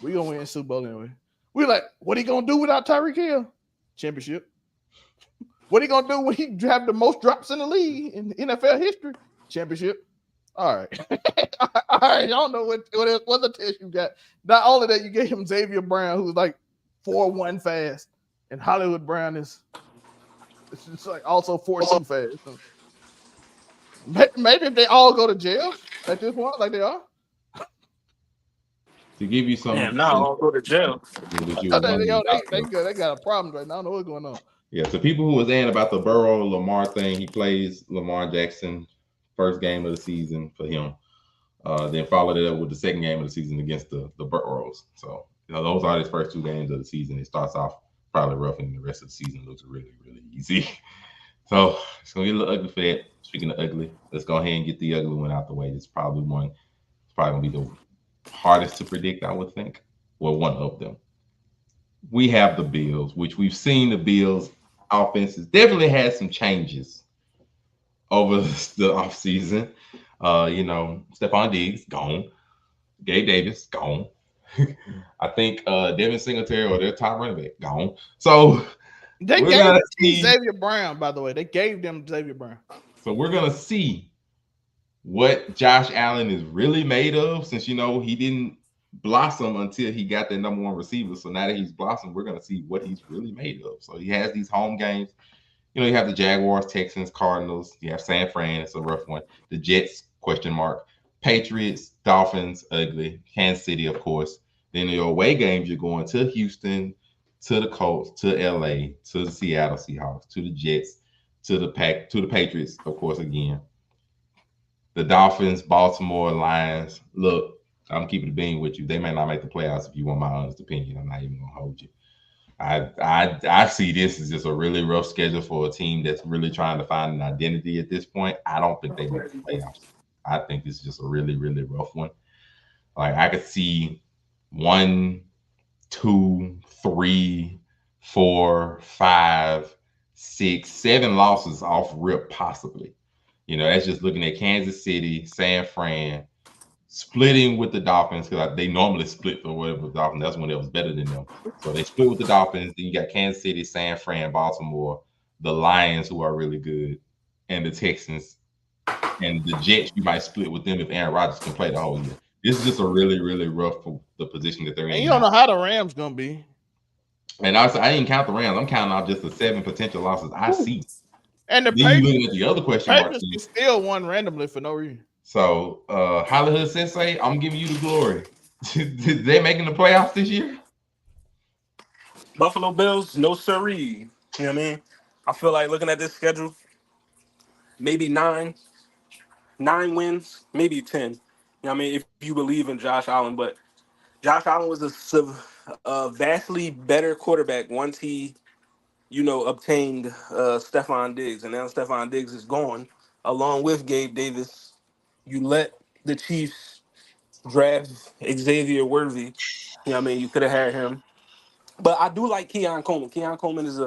we gonna win Super Bowl anyway. We like, what he gonna do without Tyreek Hill? Championship. What he gonna do when he have the most drops in the league in NFL history? Championship. All right. All right. I don't know what the test you got. Not only that, you gave him Xavier Brown, who's like 4.1 fast, and Hollywood Brown is it's like also 4.2 fast. Maybe if they all go to jail at this point, like they are. To give you some. Damn, now I'll go to jail. They got a problem right now. I don't know what's going on. Yeah, so people who was saying about the Burrow Lamar thing, he plays Lamar Jackson first game of the season for him. Then followed it up with the second game of the season against the Burrows. So, you know, those are his first 2 games of the season. It starts off probably rough, and the rest of the season looks really, really easy. So it's gonna get a little ugly for that. Speaking of ugly, let's go ahead and get the ugly one out the way. It's probably gonna be the hardest to predict, I would think. Well, one of them. We have the Bills, which we've seen the Bills offenses definitely had some changes over the offseason. You know, Stephon Diggs, gone. Gabe Davis, gone. I think Devin Singletary or their top running back, gone. So they gave Xavier Brown, by the way. They gave them Xavier Brown. So we're gonna see what Josh Allen is really made of, since you know he didn't blossom until he got that number one receiver. So now that he's blossomed, we're gonna see what he's really made of. So he has these home games. You know, you have the Jaguars, Texans, Cardinals. You have San Fran. It's a rough one. The Jets, question mark. Patriots, Dolphins, ugly. Kansas City, of course. Then your away games, you're going to Houston, to the Colts, to LA, to the Seattle Seahawks, to the Jets, to the Patriots, of course, again. The Dolphins, Baltimore, Lions. Look, I'm keeping the bean with you. They may not make the playoffs if you want my honest opinion. I'm not even gonna hold you. I see this as just a really rough schedule for a team that's really trying to find an identity at this point. I don't think they make the playoffs. I think this is just a really, really rough one. Like I could see 1, 2, 3, 4, 5, 6, 7 losses off rip possibly. You know, that's just looking at Kansas City, San Fran, splitting with the Dolphins because they normally split for whatever the Dolphins. That's when it was better than them. So they split with the Dolphins. Then you got Kansas City, San Fran, Baltimore, the Lions, who are really good, and the Texans and the Jets. You might split with them if Aaron Rodgers can play the whole year. This is just a really, really rough for the position that they're in. And you don't know how the Rams gonna be. And I didn't count the Rams. I'm counting out just the 7 potential losses I see. And the Then you looking at the other question mark. Patriots still won randomly for no reason. So, Hollywood Sensei, I'm giving you the glory. They making the playoffs this year? Buffalo Bills, no siree. You know what I mean? I feel like looking at this schedule, maybe 9 wins, maybe 10. You know what I mean? If you believe in Josh Allen, but Josh Allen was a vastly better quarterback once he, obtained Stephon Diggs, and now Stephon Diggs is gone, along with Gabe Davis. You let the Chiefs draft Xavier Worthy. You know what I mean? You could have had him. But I do like Keon Coleman. Keon Coleman is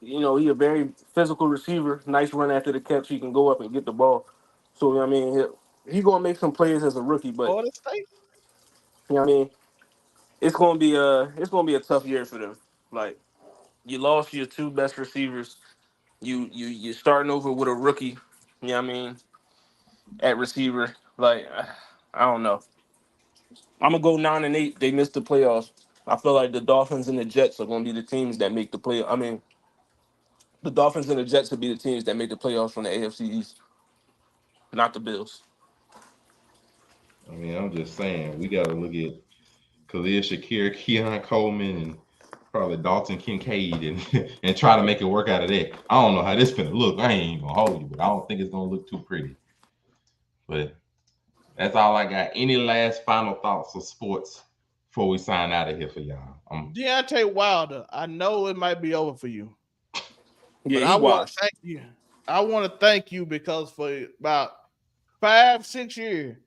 he a very physical receiver. Nice run after the catch. He can go up and get the ball. So, you know what I mean? He going to make some plays as a rookie, but, Florida State. you know what I mean? It's going to be a tough year for them. Like, you lost your 2 best receivers. You're starting over with a rookie. You know what I mean? At receiver. Like, I don't know. I'm gonna go 9-8. They missed the playoffs. I feel like the Dolphins and the Jets are gonna be the teams that make the play. I mean, the Dolphins and the Jets will be the teams that make the playoffs from the AFC East, not the Bills. I mean, I'm just saying, we got to look at Khalil Shakir, Keon Coleman, and probably Dalton Kincaid and try to make it work out of that. I don't know how this gonna look. I ain't gonna hold you, but I don't think it's gonna look too pretty. But that's all I got. Any last final thoughts of sports before we sign out of here for y'all? Deontay Wilder, I know it might be over for you. Yeah, but I want to thank you. I want to thank you because for about 5-6 years,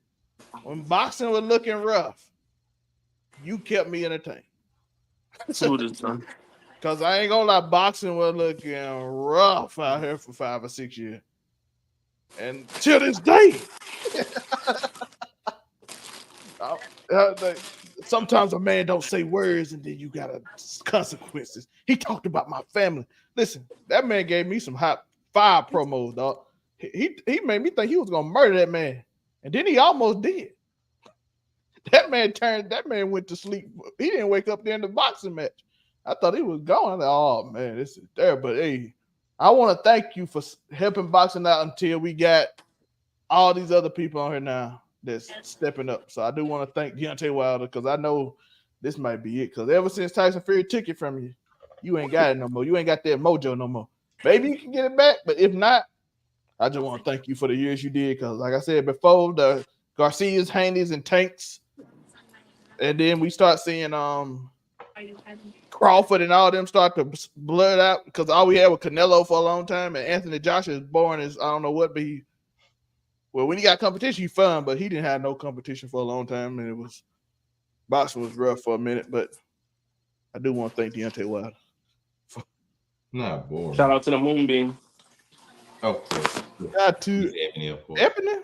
when boxing was looking rough, you kept me entertained. Because I ain't gonna lie, boxing was looking rough out here for 5 or 6 years. And till this day, sometimes a man don't say words and then you got consequences. He talked about my family. Listen, that man gave me some hot fire promos, dog. He made me think he was gonna murder that man, and then he almost did. That man went to sleep. He didn't wake up during the boxing match. I thought he was gone. Like, oh man, this is there. But hey, I want to thank you for helping boxing out until we got all these other people on here now that's stepping up. So I do want to thank Deontay Wilder because I know this might be it. Because ever since Tyson Fury took it from you, you ain't got it no more. You ain't got that mojo no more. Maybe you can get it back, but if not, I just want to thank you for the years you did. Because like I said before, the Garcias, Haney's, and Tanks, and then we start seeing Crawford and all them start to blur out because all we had was Canelo for a long time, and Anthony Joshua is born as I don't know what, but when he got competition, he fun, but he didn't have no competition for a long time, and boxing was rough for a minute. But I do want to thank Deontay Wilder. Not boring. Shout out to the Moonbeam. Of course. Got to Ebony, of course. Ebony.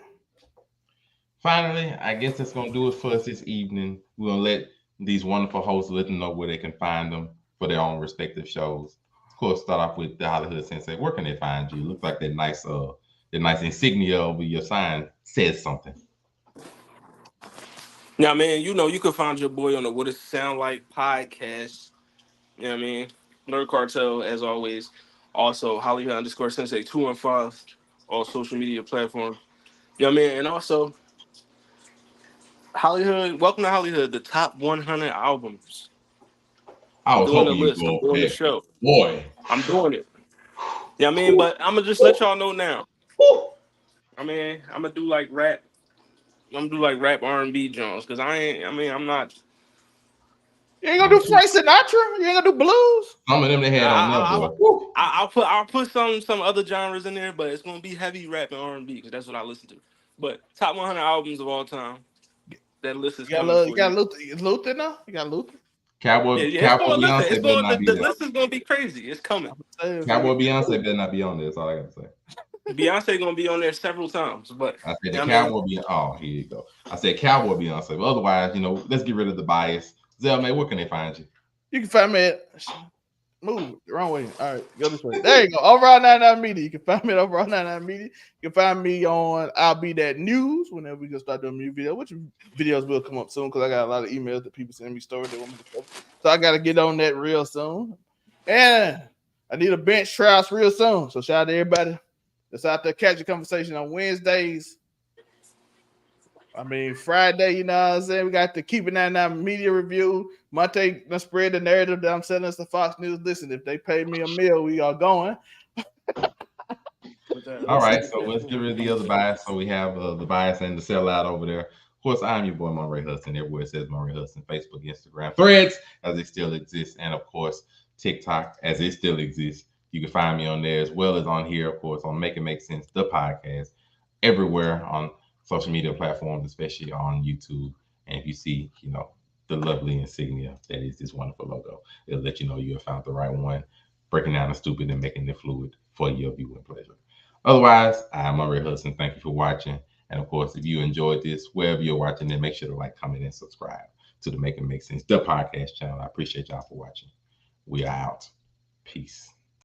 Finally, I guess that's gonna do it for us this evening. We're gonna let these wonderful hosts let them know where they can find them for their own respective shows. Of course, start off with the Hollywood Sensei. Where can they find you? Looks like that nice insignia over your sign says something. Yeah, man, you know, you can find your boy on the What It Sound Like podcast. You know what I mean? Nerd Cartel, as always. Also, Hollywood underscore Sensei 215, all social media platforms. You know what I mean? And also, Hollywood, welcome to Hollywood, the top 100 albums. I I'm was doing the hoping you list. I'm go up doing the there, show. boy. I'm doing it. Yeah, I mean, but I'm gonna just let y'all know now. I mean, I'm gonna do like rap. I'm gonna do like rap R&B Jones because I ain't. I mean, I'm not. You ain't gonna do Frank Sinatra? You ain't gonna do blues? Some of them they had on there, boy. I'll put some other genres in there, but it's gonna be heavy rap and R&B because that's what I listen to. But top 100 albums of all time. That list is coming You for got you. Luther now? You got Luther? Yeah, Cowboy it's going. Listen, it's Beyonce better going. not be The there. list is gonna be crazy. It's coming. Cowboy Beyonce better not be on there. That's all I gotta say. Beyonce gonna be on there several times, but I said you the know what I mean, Cowboy Beyonce. Oh, here you go. I said Cowboy Beyonce. But otherwise, let's get rid of the bias. Zell, man, where can they find you? You can find me at move the wrong way. All right, go this way. There you go. Overall 99 Media. You can find me at Overall 99 Media. You can find me on I'll Be That News whenever we can start doing new video, which videos will come up soon because I got a lot of emails that people send me stories they want me to cover. So I got to get on that real soon. And I need a bench trials real soon. So shout out to everybody that's out there catching conversation on Wednesdays. I mean, Friday, you know what I'm saying? We got the Keep It 99 media review. Monte done spread the narrative that I'm selling us to Fox News. Listen, if they pay me a meal, we are going. All right, so let's get rid of the other bias. So we have the bias and the sellout over there. Of course, I'm your boy, Monray Hudson. Everywhere it says Monray Hudson, Facebook, Instagram, Threads, as it still exists. And of course, TikTok, as it still exists. You can find me on there as well as on here, of course, on Make It Make Sense, the podcast, everywhere on social media platforms, especially on YouTube. And if you see, the lovely insignia that is this wonderful logo, it'll let you know you have found the right one, breaking down the stupid and making it fluid for your viewing pleasure. Otherwise, I'm Murray Hudson. Thank you for watching. And of course, if you enjoyed this, wherever you're watching, then make sure to like, comment, and subscribe to the Make It Make Sense, the podcast channel. I appreciate y'all for watching. We are out. Peace.